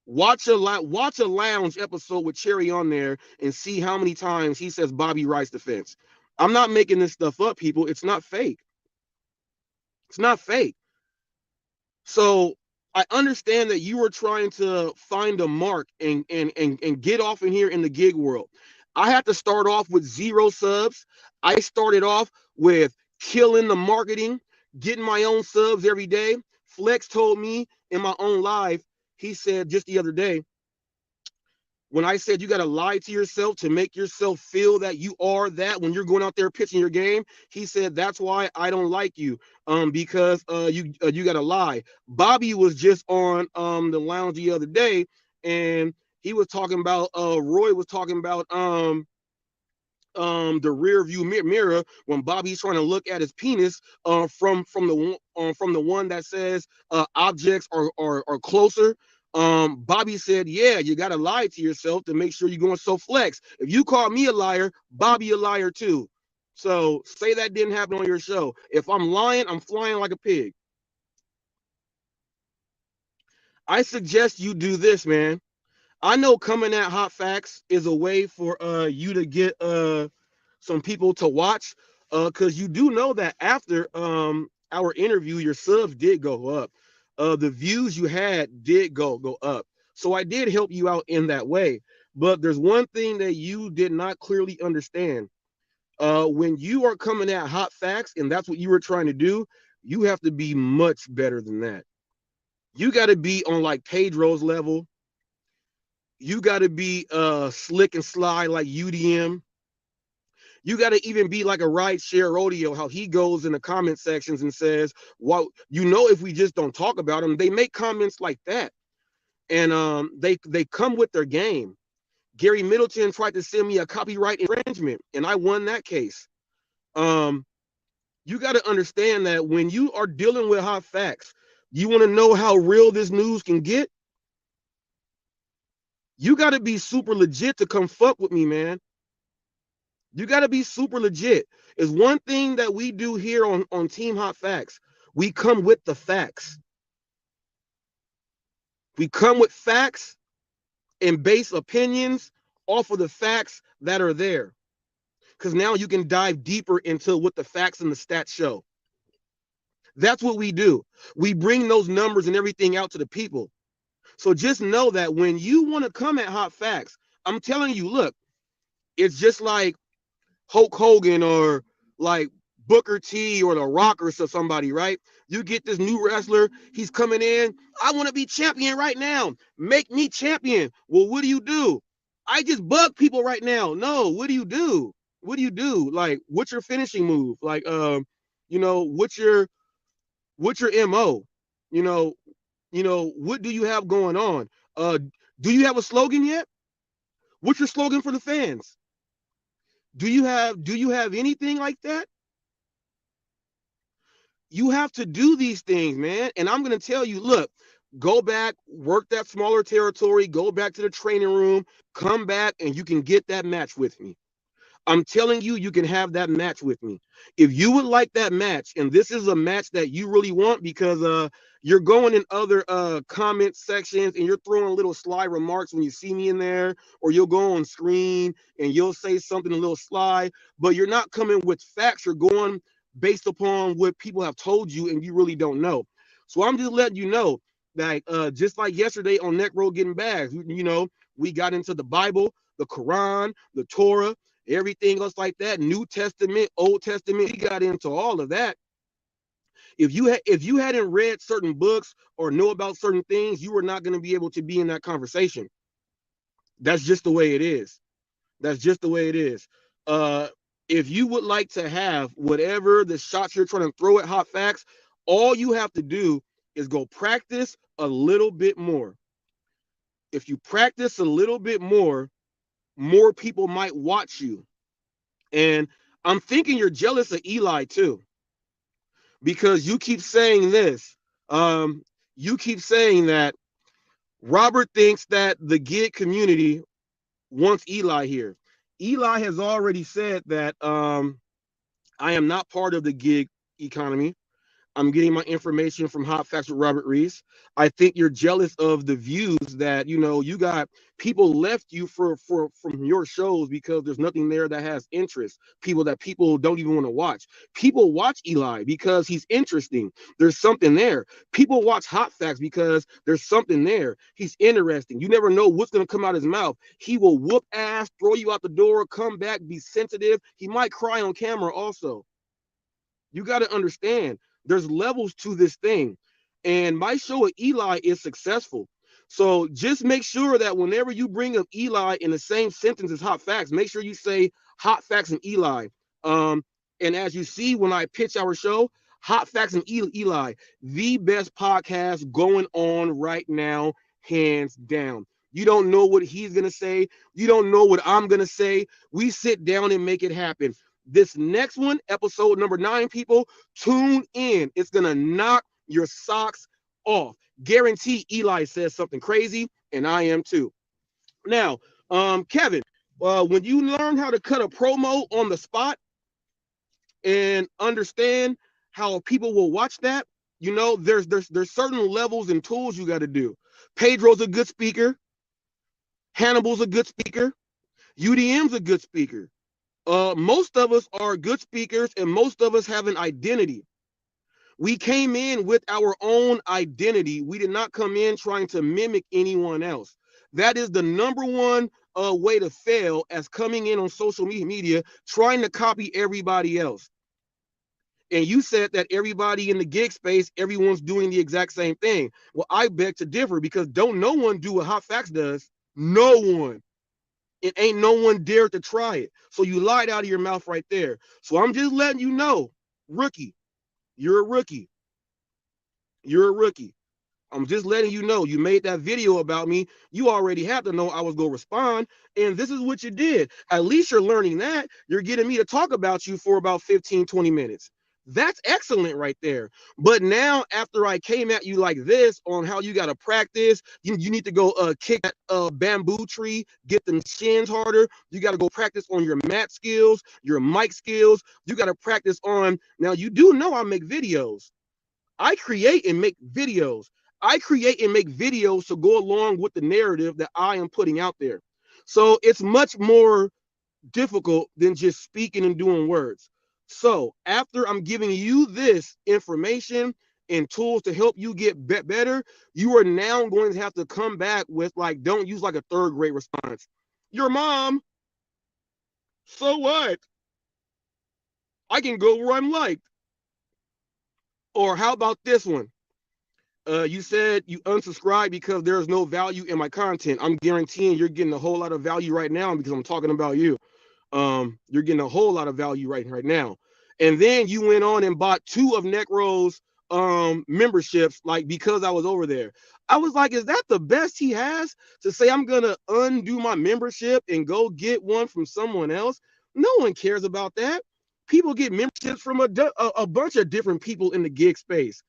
Watch a lounge episode with Cherry on there and see how many times he says Bobby rides the fence. I'm not making this stuff up, people. It's not fake. It's not fake. So I understand that you were trying to find a mark and get off in here in the gig world. I had to start off with 0 subs. I started off with killing the marketing, getting my own subs every day. Flex told me in my own live, he said just the other day, when I said you got to lie to yourself to make yourself feel that you are that when you're going out there pitching your game, he said that's why I don't like you, because you got to lie. Bobby was just on the lounge the other day, and he was talking about Roy was talking about the rear view mirror when Bobby's trying to look at his penis from the one that says objects are closer. Bobby said, yeah, you got to lie to yourself to make sure you're going. So Flex, if you call me a liar, Bobby a liar too. So say that didn't happen on your show. If I'm lying, I'm flying like a pig. I suggest you do this, man. I know coming at HotFacts is a way for you to get some people to watch, because you do know that after our interview, your subs did go up. The views you had did go up. So I did help you out in that way. But there's one thing that you did not clearly understand. When you are coming at HotFacts and that's what you were trying to do, you have to be much better than that. You got to be on like Pedro's level. You got to be slick and sly like UDM. You got to even be like a ride share rodeo, how he goes in the comment sections and says, well, if we just don't talk about them, they make comments like that. And they come with their game. Gary Middleton tried to send me a copyright infringement, and I won that case. You got to understand that when you are dealing with hot facts, you want to know how real this news can get? You got to be super legit to come fuck with me, man. You got to be super legit. It's one thing that we do here on Team Hot Facts. We come with the facts. We come with facts and base opinions off of the facts that are there. Because now you can dive deeper into what the facts and the stats show. That's what we do. We bring those numbers and everything out to the people. So just know that when you want to come at hot facts, I'm telling you, look, it's just like Hulk Hogan or like Booker T or The Rock or somebody, right? You get this new wrestler, he's coming in. I want to be champion right now. Make me champion. Well, what do? I just bug people right now. No, what do you do? What do you do? Like, what's your finishing move? Like, what's your MO? What do you have going on? Do you have a slogan yet? What's your slogan for the fans? Do you have anything like that? You have to do these things, man. And I'm going to tell you, look, go back, work that smaller territory, go back to the training room, come back, and you can get that match with me. I'm telling you, you can have that match with me. If you would like that match, and this is a match that you really want because you're going in other comment sections and you're throwing little sly remarks when you see me in there, or you'll go on screen and you'll say something a little sly, but you're not coming with facts. You're going based upon what people have told you and you really don't know. So I'm just letting you know that just like yesterday on Neck Road Getting Bags, we got into the Bible, the Quran, the Torah, everything else like that, New Testament, Old Testament. We got into all of that. If you hadn't read certain books or know about certain things, you were not going to be able to be in that conversation. That's just the way it is. That's just the way it is. If you would like to have whatever the shots you're trying to throw at hot facts, all you have to do is go practice a little bit more. If you practice a little bit more people might watch you. And I'm thinking you're jealous of Eli too, because you keep saying this. You keep saying that Robert thinks that the gig community wants Eli here. Eli has already said that I am not part of the gig economy. I'm getting my information from Hot Facts with Robert Reese. I think you're jealous of the views that, you got people left you from your shows because there's nothing there that has interest. People don't even want to watch. People watch Eli because he's interesting. There's something there. People watch Hot Facts because there's something there. He's interesting. You never know what's going to come out of his mouth. He will whoop ass, throw you out the door, come back, be sensitive. He might cry on camera also. You got to understand. There's levels to this thing. And my show with Eli is successful. So just make sure that whenever you bring up Eli in the same sentence as Hot Facts, make sure you say Hot Facts and Eli. And as you see, when I pitch our show, Hot Facts and Eli, the best podcast going on right now, hands down. You don't know what he's going to say. You don't know what I'm going to say. We sit down and make it happen. This next one, episode number 9, people, tune in. It's going to knock your socks off. Guarantee Eli says something crazy, and I am too. Now, Kevin, when you learn how to cut a promo on the spot and understand how people will watch that, there's certain levels and tools you got to do. Pedro's a good speaker. Hannibal's a good speaker. UDM's a good speaker. Most of us are good speakers, and most of us have an identity. We came in with our own identity. We did not come in trying to mimic anyone else. That is the number one way to fail, as coming in on social media trying to copy everybody else. And you said that everybody in the gig space, everyone's doing the exact same thing. Well, I beg to differ, because don't no one do what Hot Facts does. No one. It ain't no one dared to try it. So you lied out of your mouth right there. So I'm just letting you know, rookie, you're a rookie. You're a rookie. I'm just letting you know, you made that video about me. You already had to know I was going to respond. And this is what you did. At least you're learning that. You're getting me to talk about you for about 15, 20 minutes. That's excellent right there. But now, after I came at you like this on how you got to practice, you need to go kick that bamboo tree, get them shins harder. You got to go practice on your mat skills, your mic skills. You got to practice on, now you do know I make videos. I create and make videos. I create and make videos to go along with the narrative that I am putting out there. So it's much more difficult than just speaking and doing words. So after I'm giving you this information and tools to help you get better, you are now going to have to come back with, like, don't use like a third grade response. Your mom, so what? I can go where I'm liked. Or how about this one? You said you unsubscribed because there's no value in my content. I'm guaranteeing you're getting a whole lot of value right now because I'm talking about you. You're getting a whole lot of value right now. And then you went on and bought 2 of Necro's memberships, like, because I was over there. I was like, is that the best he has to say I'm gonna undo my membership and go get one from someone else? No one cares about that. People get memberships from a bunch of different people in the gig space.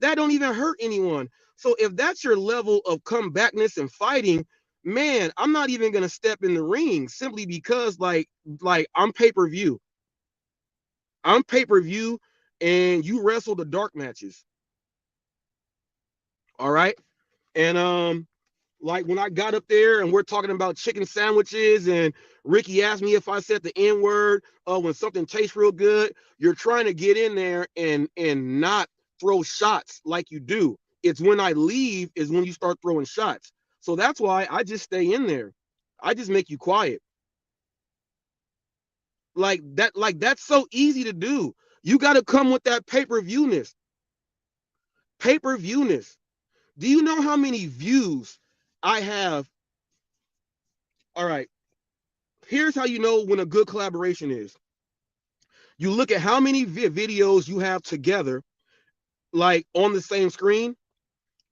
That don't even hurt anyone. So if that's your level of comebackness and fighting, man, I'm not even gonna step in the ring, simply because like I'm pay-per-view. I'm pay-per-view, and you wrestle the dark matches. All right. And like when I got up there and we're talking about chicken sandwiches, and Ricky asked me if I said the N-word when something tastes real good, you're trying to get in there and not throw shots like you do. It's when I leave is when you start throwing shots. So that's why I just stay in there. I just make you quiet. Like that's so easy to do. You got to come with that pay-per-viewness. Pay-per-viewness. Do you know how many views I have? All right. Here's how you know when a good collaboration is. You look at how many videos you have together, like on the same screen,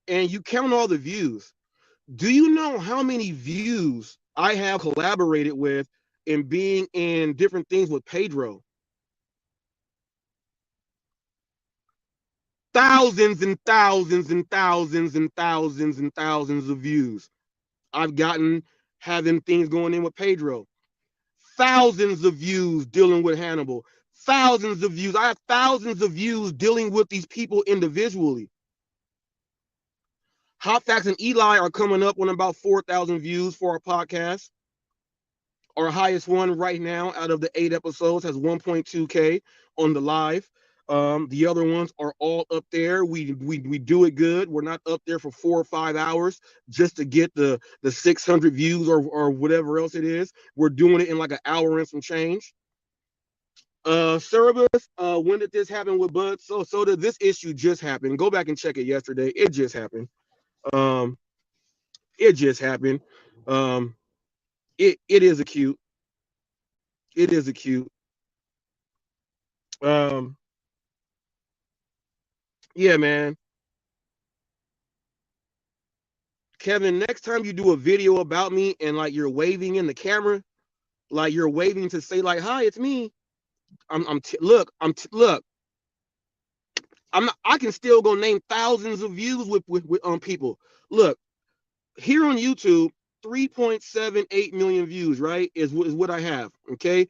and you count all the views. Do you know how many views I have collaborated with in being in different things with Pedro? Thousands and thousands and thousands and thousands and thousands of views I've gotten having things going in with Pedro. Thousands of views dealing with Hannibal. Thousands of views. I have thousands of views dealing with these people individually. Hot Facts and Eli are coming up on about 4,000 views for our podcast. Our highest one right now out of the 8 episodes has 1.2K on the live. The other ones are all up there. We do it good. We're not up there for 4 or 5 hours just to get the 600 views or whatever else it is. We're doing it in like an hour and some change. Cerebus, when did this happen with Budsoda? This issue just happened. Go back and check it yesterday. It just happened. It just happened. It is acute. It is acute. Yeah, man. Kevin, next time you do a video about me and like you're waving in the camera, like you're waving to say like, "Hi, it's me." Look. I can still go name thousands of views with people. Look, here on YouTube, 3.78 million views, right? Is what I have. Okay.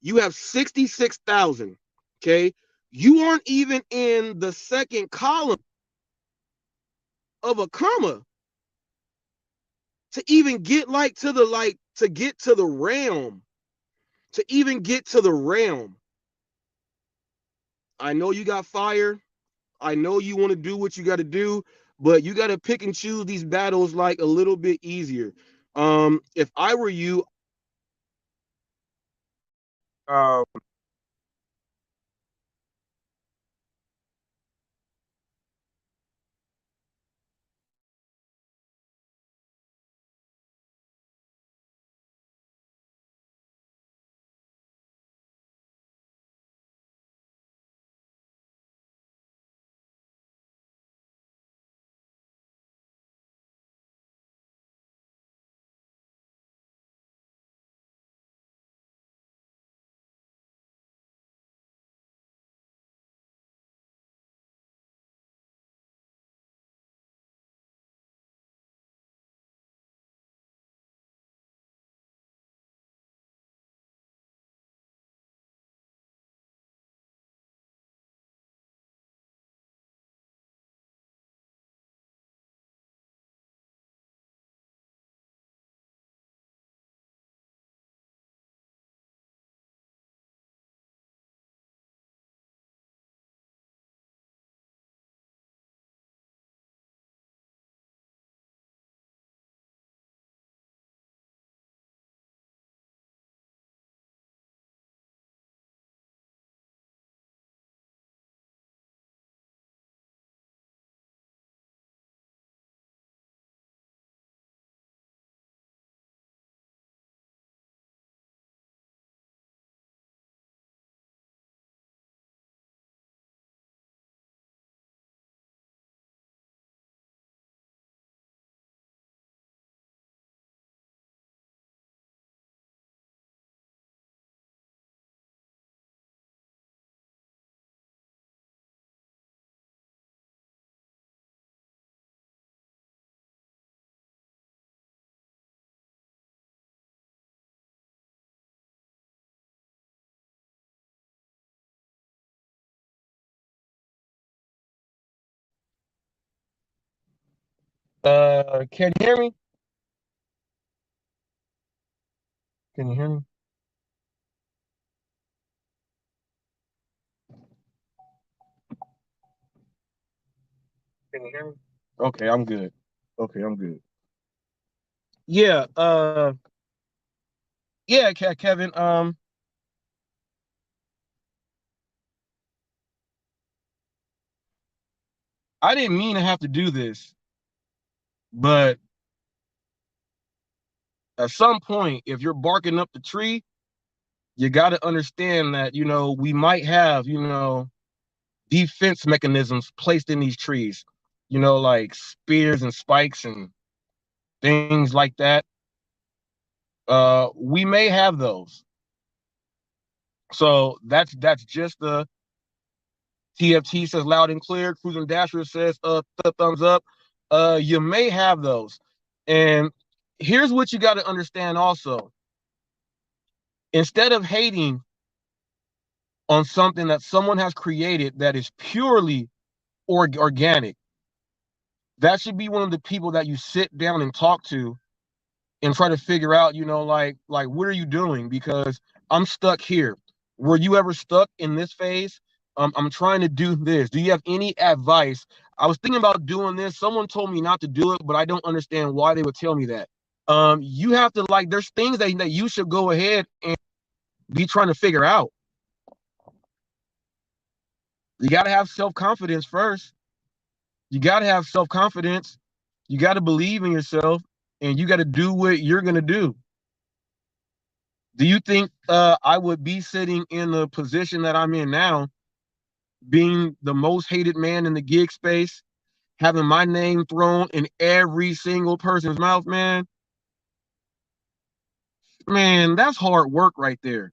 You have 66,000. Okay. You aren't even in the second column of a comma to even get to the realm. To even get to the realm. I know you got fire. I know you want to do what you got to do, but you got to pick and choose these battles like a little bit easier. If I were you, Can you hear me? Can you hear me? Can you hear me? Okay, I'm good. Okay, I'm good. Yeah, yeah, Kevin. I didn't mean to have to do this, but at some point, if you're barking up the tree, you got to understand that, we might have, defense mechanisms placed in these trees, like spears and spikes and things like that. We may have those. So that's just the TFT says loud and clear. Cruising Dasher says thumbs up. You may have those. And here's what you got to understand also. Instead of hating on something that someone has created that is purely organic, that should be one of the people that you sit down and talk to and try to figure out, like what are you doing? Because I'm stuck here. Were you ever stuck in this phase? I'm trying to do this. Do you have any advice? I was thinking about doing this. Someone told me not to do it, but I don't understand why they would tell me that. You have to, there's things that you should go ahead and be trying to figure out. You got to have self-confidence first. You got to have self-confidence. You got to believe in yourself, and you got to do what you're going to do. Do you think I would be sitting in the position that I'm in now, being the most hated man in the gig space, having my name thrown in every single person's mouth, man? Man, that's hard work right there.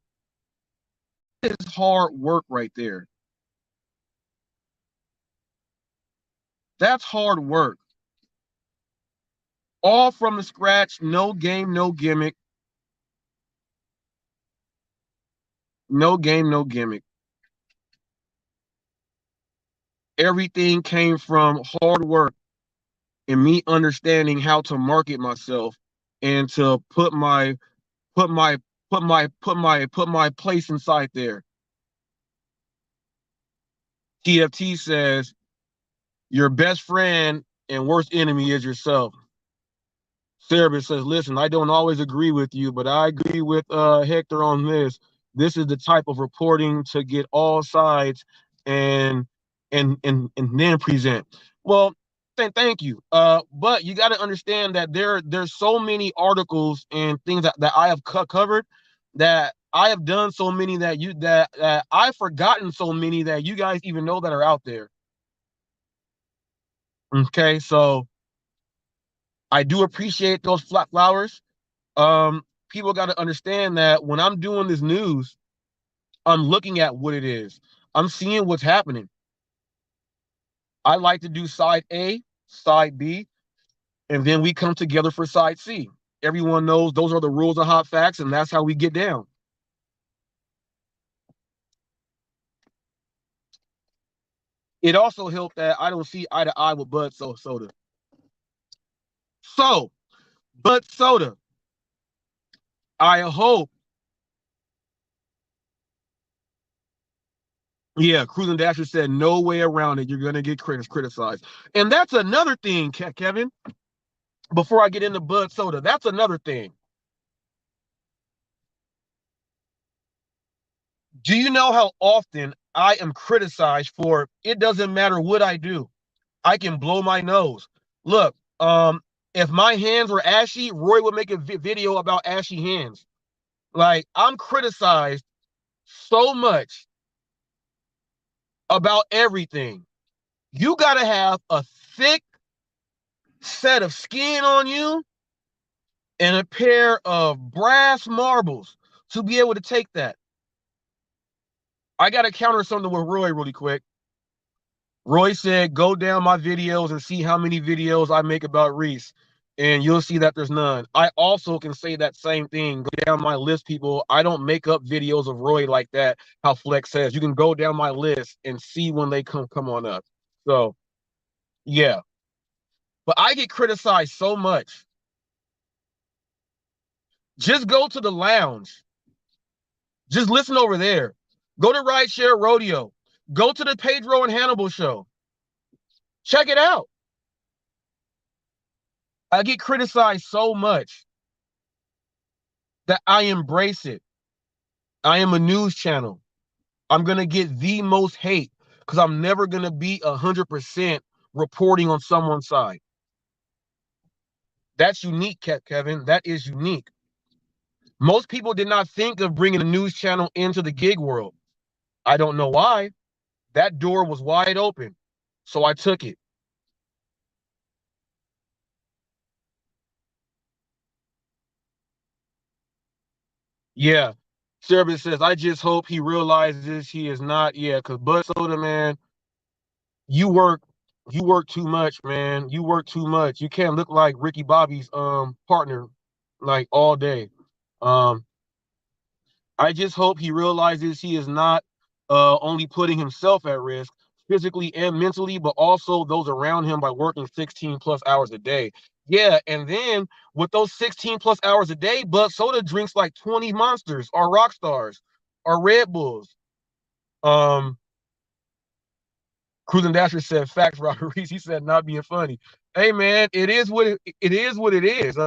It's hard work right there. That's hard work. All from the scratch, no game, no gimmick. No game, no gimmick. Everything came from hard work and me understanding how to market myself and to put my place inside there. TFT says your best friend and worst enemy is yourself. Cerebus says, listen, I don't always agree with you, but I agree with Hector on this. This is the type of reporting to get all sides and then present. Well, thank you. But you got to understand that there's so many articles and things that I have covered, that I have done so many that I've forgotten so many that you guys even know that are out there. Okay, so I do appreciate those flat flowers. People got to understand that when I'm doing this news, I'm looking at what it is. I'm seeing what's happening. I like to do side A, side B, and then we come together for side C. Everyone knows those are the rules of hot facts, and that's how we get down. It also helped that I don't see eye to eye with Budsoda. So, Budsoda, I hope. Yeah, Cruising Dasher said no way around it. You're gonna get criticized, and that's another thing, Kevin. Before I get into Budsoda, that's another thing. Do you know how often I am criticized for it doesn't matter what I do? I can blow my nose. Look, if my hands were ashy, Roy would make a video about ashy hands. Like, I'm criticized so much about everything. You got to have a thick set of skin on you and a pair of brass marbles to be able to take that. I got to counter something with Roy really quick. Roy said, go down my videos and see how many videos I make about Reese, and you'll see that there's none. I also can say that same thing. Go down my list, people. I don't make up videos of Roy like that, how Flex says. You can go down my list and see when they come on up. So, yeah. But I get criticized so much. Just go to the lounge. Just listen over there. Go to Rideshare Rodeo. Go to the Pedro and Hannibal show. Check it out. I get criticized so much that I embrace it. I am a news channel. I'm going to get the most hate because I'm never going to be 100% reporting on someone's side. That's unique, Kevin. That is unique. Most people did not think of bringing a news channel into the gig world. I don't know why. That door was wide open, so I took it. Yeah. Service says, I just hope he realizes he is not. Yeah, because Budsoda, man, you work too much, man. You work too much. You can't look like Ricky Bobby's partner like all day. I just hope he realizes he is not only putting himself at risk physically and mentally, but also those around him by working 16 plus hours a day. Yeah, and then with those 16 plus hours a day, Budsoda drinks like 20 Monsters or Rock Stars or Red Bulls. Cruising Dasher said, facts, Robert Reese. He said, not being funny. Hey, man, it is what it is.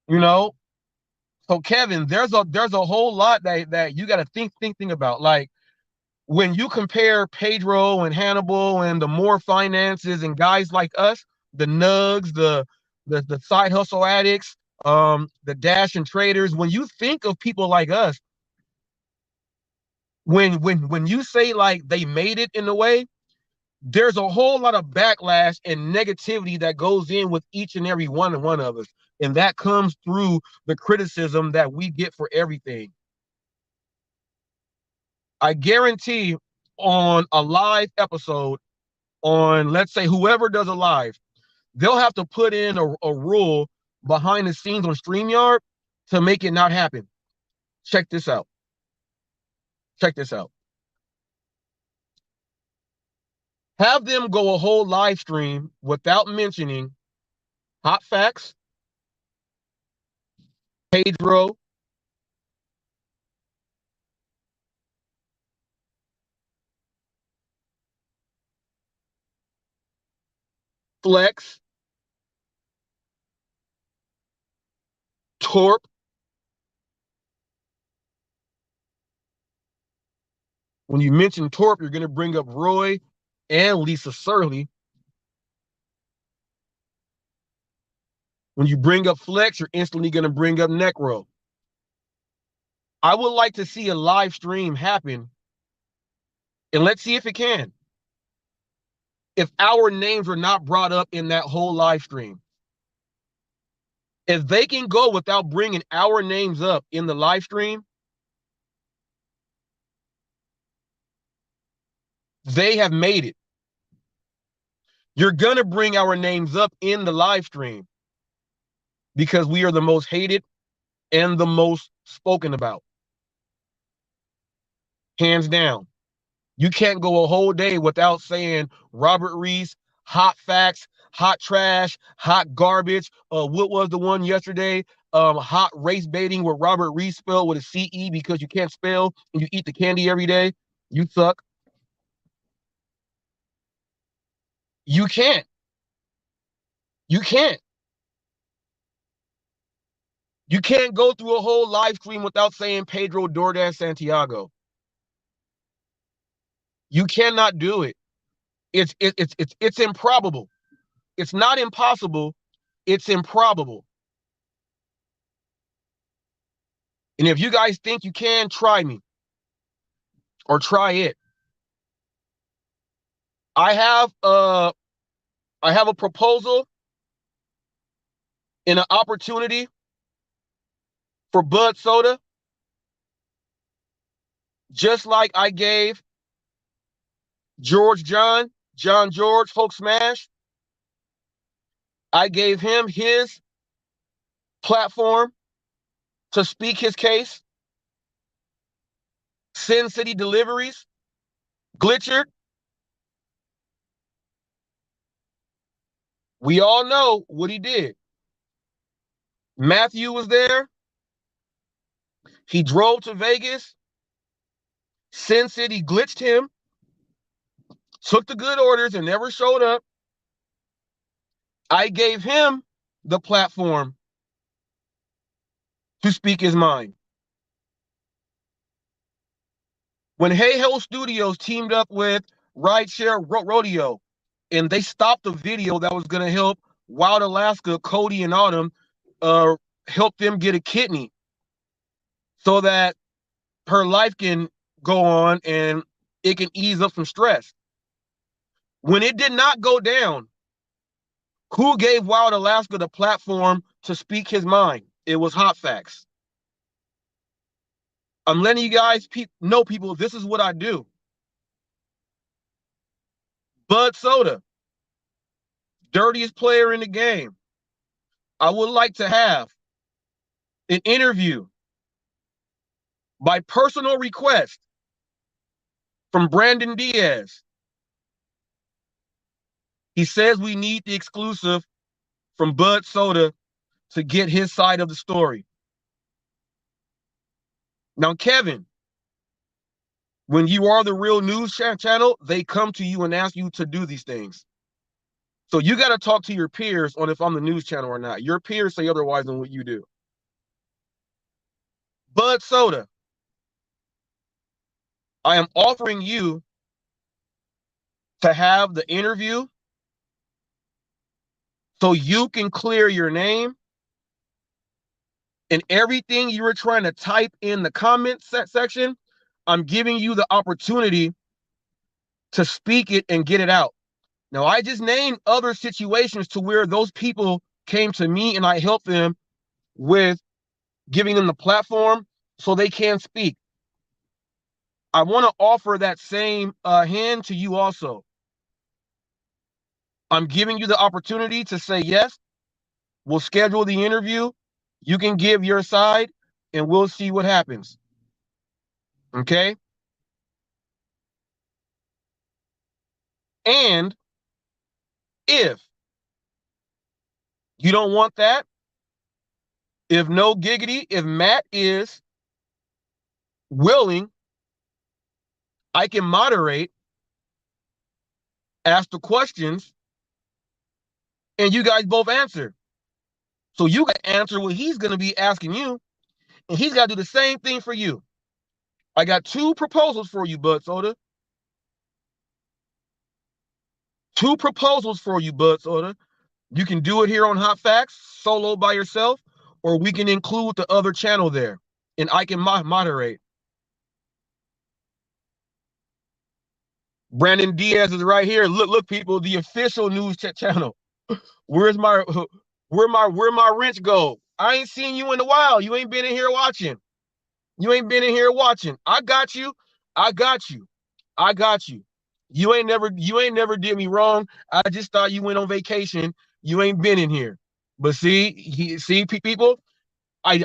You know, so Kevin, there's a whole lot that you got to think about. Like when you compare Pedro and Hannibal and the more finances and guys like us, the nugs, the side hustle addicts, the dash and traders. When you think of people like us, when you say like they made it in a way, there's a whole lot of backlash and negativity that goes in with each and every one of us. And that comes through the criticism that we get for everything. I guarantee on a live episode, on let's say whoever does a live, they'll have to put in a rule behind the scenes on StreamYard to make it not happen. Check this out. Check this out. Have them go a whole live stream without mentioning HotFacts, Pedro, Flex, Torp, when you mention Torp, you're going to bring up Roy and Lisa Surley. When you bring up Flex, you're instantly going to bring up Necro. I would like to see a live stream happen, and let's see if it can. If our names are not brought up in that whole live stream, if they can go without bringing our names up in the live stream, they have made it. You're going to bring our names up in the live stream because we are the most hated and the most spoken about. Hands down. You can't go a whole day without saying Robert Reese, hot facts, hot trash, hot garbage. What was the one yesterday? Hot race baiting where Robert Reese spelled with a CE because you can't spell and you eat the candy every day. You suck. You can't. You can't. You can't go through a whole live stream without saying Pedro, Doordash, Santiago. You cannot do it. It's improbable. It's not impossible. It's improbable. And if you guys think you can, try me. Or try it. I have a proposal and an opportunity for Budsoda, just like I gave John George, Hulk Smash. I gave him his platform to speak his case. Sin City Deliveries, Glitchered. We all know what he did. Matthew was there. He drove to Vegas. Sin City glitched him, took the good orders and never showed up. I gave him the platform to speak his mind. When Hey Ho Studios teamed up with Rideshare Rodeo, and they stopped the video that was going to help Wild Alaska, Cody and Autumn, help them get a kidney so that her life can go on and it can ease up some stress. When it did not go down, who gave Wild Alaska the platform to speak his mind? It was HotFacts. I'm letting you guys know, people, this is what I do. Budsoda, dirtiest player in the game. I would like to have an interview by personal request from Brandon Diaz. He says we need the exclusive from Budsoda to get his side of the story. Now, Kevin, when you are the real news channel, they come to you and ask you to do these things. So you got to talk to your peers on if I'm the news channel or not. Your peers say otherwise than what you do. Budsoda, I am offering you to have the interview so you can clear your name and everything you were trying to type in the comment section. I'm giving you the opportunity to speak it and get it out. Now, I just named other situations to where those people came to me and I helped them with giving them the platform so they can speak. I want to offer that same hand to you also. I'm giving you the opportunity to say yes. We'll schedule the interview. You can give your side and we'll see what happens. Okay? And if you don't want that, if no giggity, if Matt is willing, I can moderate, ask the questions, and you guys both answer. So you can answer what he's going to be asking you, and he's got to do the same thing for you. I got 2 proposals for you, Budsoda. 2 proposals for you, Budsoda. You can do it here on HotFacts, solo by yourself, or we can include the other channel there, and I can moderate. Brandon Diaz is right here. Look, people, the official news channel. Where's my where my wrench go? I ain't seen you in a while. You ain't been in here watching. You ain't been in here watching. I got you. I got you. I got you. You ain't never did me wrong. I just thought you went on vacation. You ain't been in here. But see, people, I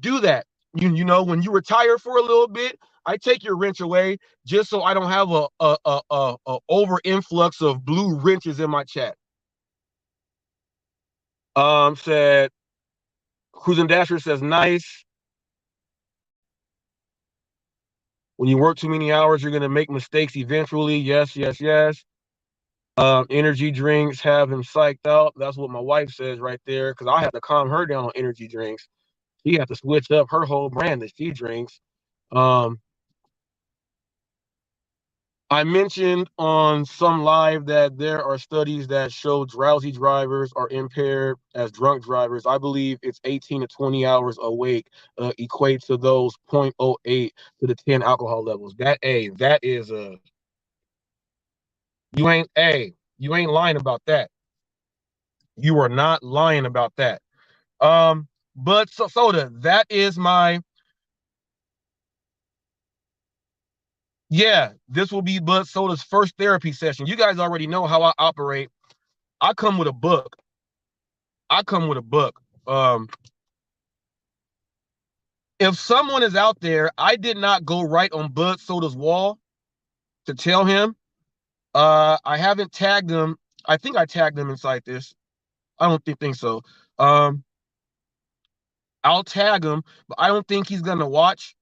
do that. You know, when you retire for a little bit, I take your wrench away just so I don't have a over influx of blue wrenches in my chat. Said Cruising Dasher says nice. When you work too many hours, you're gonna make mistakes eventually. Yes, yes, yes. Energy drinks have him psyched out. That's what my wife says right there, because I have to calm her down on energy drinks. She has to switch up her whole brand that she drinks. I mentioned on some live that there are studies that show drowsy drivers are impaired as drunk drivers. I believe it's 18 to 20 hours awake equates to those 0.08 to the 10 alcohol levels. That is you ain't lying about that. You are not lying about that. But Soda, that is my. Yeah, this will be Budsoda's first therapy session. You guys already know how I operate. I come with a book. If someone is out there, I did not go right on Budsoda's wall to tell him. I haven't tagged him. I think I tagged him inside this. I don't think so. I'll tag him, but I don't think he's gonna watch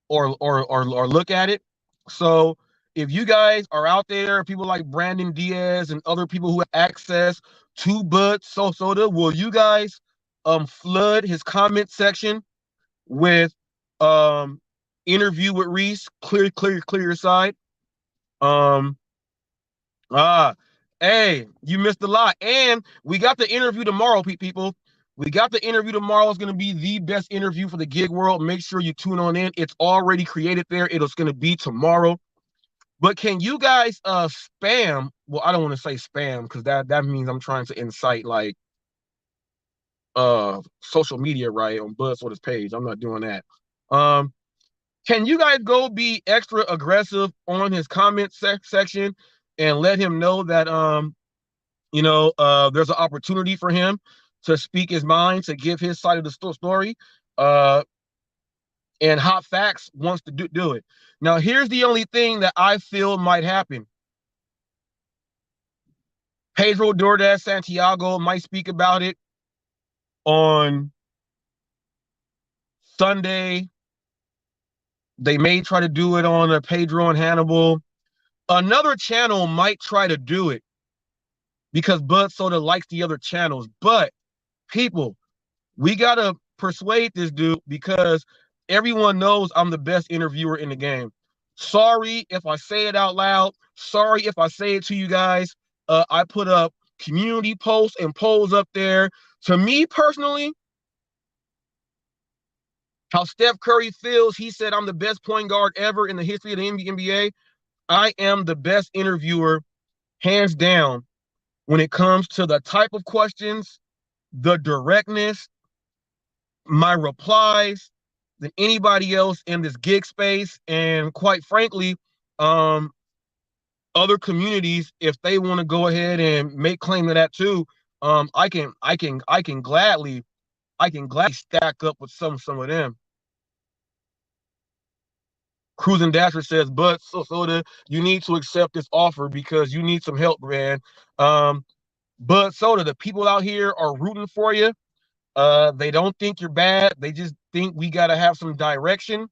or look at it. So if you guys are out there, people like Brandon Diaz and other people who have access to Budsoda, will you guys flood his comment section with interview with Reese? Clear your side. Hey, you missed a lot. And we got the interview tomorrow, people. We got the interview tomorrow. It's going to be the best interview for the gig world. Make sure you tune on in. It's already created there. It's going to be tomorrow. But can you guys spam? Well, I don't want to say spam because that means I'm trying to incite like social media, right, on Budsoda's page. I'm not doing that. Can you guys go be extra aggressive on his comment section and let him know that there's an opportunity for him to speak his mind, to give his side of the story. And Hot Facts wants to do it. Now, here's the only thing that I feel might happen. Pedro Doordash Santiago might speak about it on Sunday. They may try to do it on Pedro and Hannibal. Another channel might try to do it because Budsoda likes the other channels. But people, we got to persuade this dude because everyone knows I'm the best interviewer in the game. Sorry if I say it out loud. Sorry if I say it to you guys. I put up community posts and polls up there. To me personally, how Steph Curry feels, he said I'm the best point guard ever in the history of the NBA. I am the best interviewer, hands down, when it comes to the type of questions, the directness, my replies, than anybody else in this gig space. And quite frankly, other communities, if they want to go ahead and make claim to that too, I can gladly stack up with some of them. Cruising Dasher says, Budsoda, you need to accept this offer because you need some help, man. Budsoda, the people out here are rooting for you. They don't think you're bad. They just think we got to have some direction.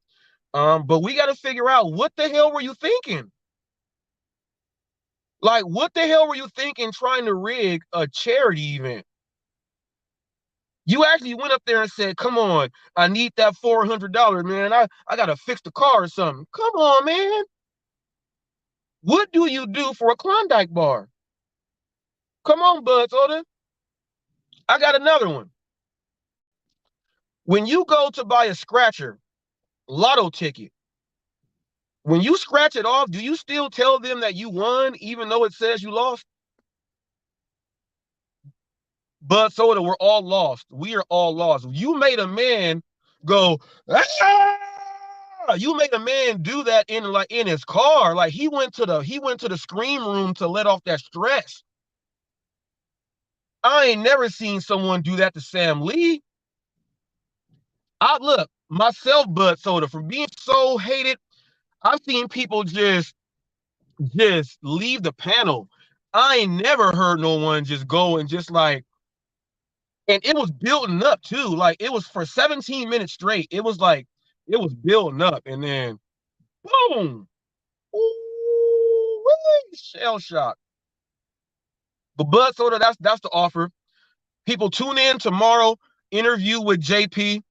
But we got to figure out, what the hell were you thinking? Like, what the hell were you thinking trying to rig a charity event? You actually went up there and said, come on, I need that $400, man. I got to fix the car or something. Come on, man. What do you do for a Klondike bar? Come on, Budsoda. I got another one. When you go to buy a scratcher, lotto ticket, when you scratch it off, do you still tell them that you won even though it says you lost? Budsoda, we're all lost. We are all lost. You made a man go, ah! You made a man do that in his car. Like he went to the scream room to let off that stress. I ain't never seen someone do that to Sam Lee. Look, myself, Budsoda, from being so hated, I've seen people just leave the panel. I ain't never heard no one just go and just like, and it was building up too. Like it was for 17 minutes straight. It was like, it was building up and then boom. Ooh, shell shock. But Budsoda, that's the offer. People tune in tomorrow, interview with JP.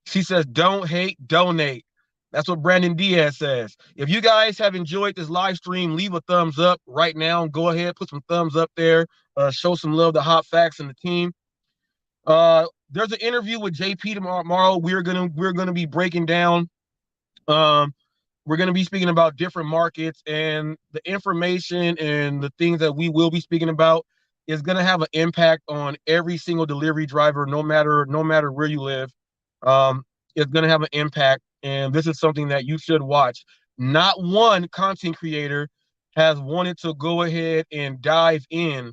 She says, don't hate, donate. That's what Brandon Diaz says. If you guys have enjoyed this live stream, leave a thumbs up right now. Go ahead, put some thumbs up there. Show some love to Hot Facts and the team. There's an interview with JP tomorrow. We're gonna be breaking down. We're gonna be speaking about different markets, and the information and the things that we will be speaking about is gonna have an impact on every single delivery driver, no matter where you live. It's gonna have an impact, and this is something that you should watch. Not one content creator has wanted to go ahead and dive in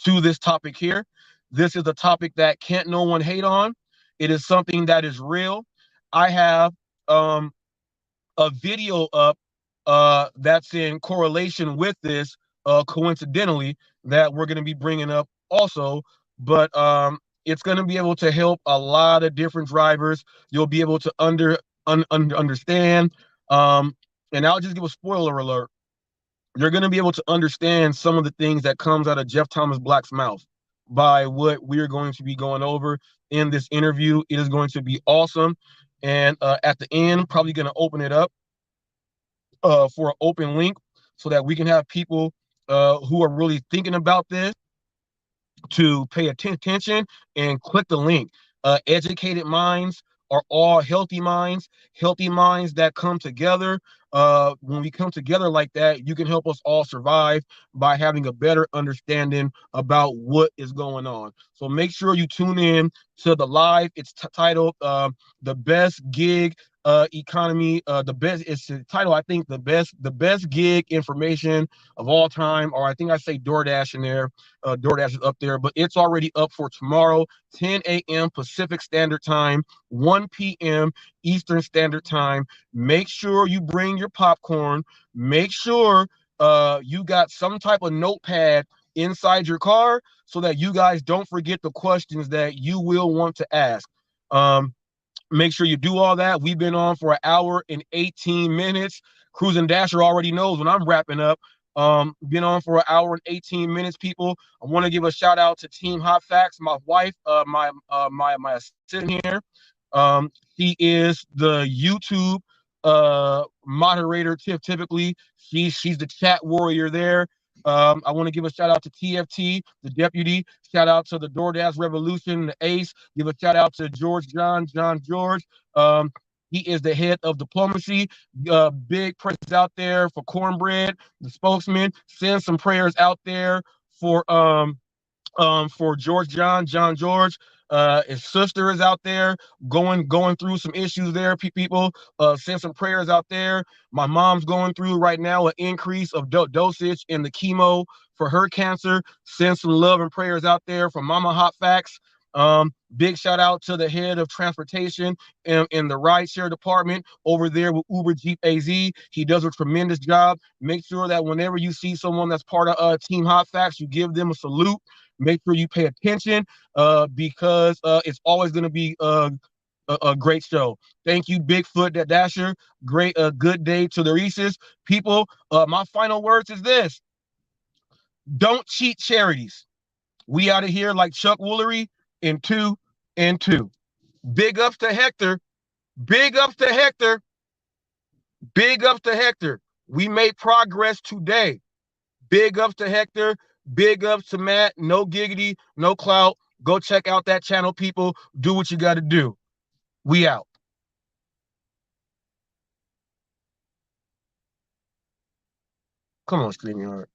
to this topic here. This is a topic that can't no one hate on. It is something that is real. I have a video up that's in correlation with this, coincidentally, that we're going to be bringing up also. but it's going to be able to help a lot of different drivers. You'll be able to understand. And I'll just give a spoiler alert. You're going to be able to understand some of the things that comes out of Jeff Thomas Black's mouth by what we're going to be going over in this interview. It is going to be awesome. And at the end, probably going to open it up for an open link so that we can have people who are really thinking about this to pay attention and click the link. Educated minds are all healthy minds that come together. When we come together like that, you can help us all survive by having a better understanding about what is going on. So make sure you tune in to the live. It's titled The Best Gig Economy. It's the title, I think, the best gig information of all time, or I think I say Doordash in there. Doordash is up there, but it's already up for tomorrow, 10 a.m. Pacific Standard Time, 1 p.m. Eastern Standard Time. Make sure you bring your popcorn. Make sure you got some type of notepad inside your car so that you guys don't forget the questions that you will want to ask. Make sure you do all that. We've been on for an hour and 18 minutes. Cruising Dasher already knows when I'm wrapping up. Been on for an hour and 18 minutes, people. I want to give a shout out to Team HotFacts, my wife, my assistant here. She is the YouTube moderator. Typically, she's the chat warrior there. I want to give a shout out to TFT, the deputy. Shout out to the DoorDash Revolution, the ace. Give a shout out to George. He is the head of diplomacy. Big presence out there for Cornbread, the spokesman. Send some prayers out there for John George. His sister is out there going through some issues there. People, send some prayers out there. My mom's going through right now an increase of dosage in the chemo for her cancer. Send some love and prayers out there for Mama Hot Facts. Big shout out to the head of transportation in the rideshare department over there with Uber Jeep AZ. He does a tremendous job. Make sure that whenever you see someone that's part of Team Hot Facts, you give them a salute. Make sure you pay attention because it's always going to be a great show. Thank you, Bigfoot that Dasher. Great, good day to the Reese's. People, my final words is this. Don't cheat charities. We out of here like Chuck Woolery in 2 and 2. Big ups to Hector. Big ups to Hector. Big ups to Hector. We made progress today. Big ups to Hector. Big ups to Matt. No giggity, no clout. Go check out that channel, people. Do what you got to do. We out. Come on, StreamYard.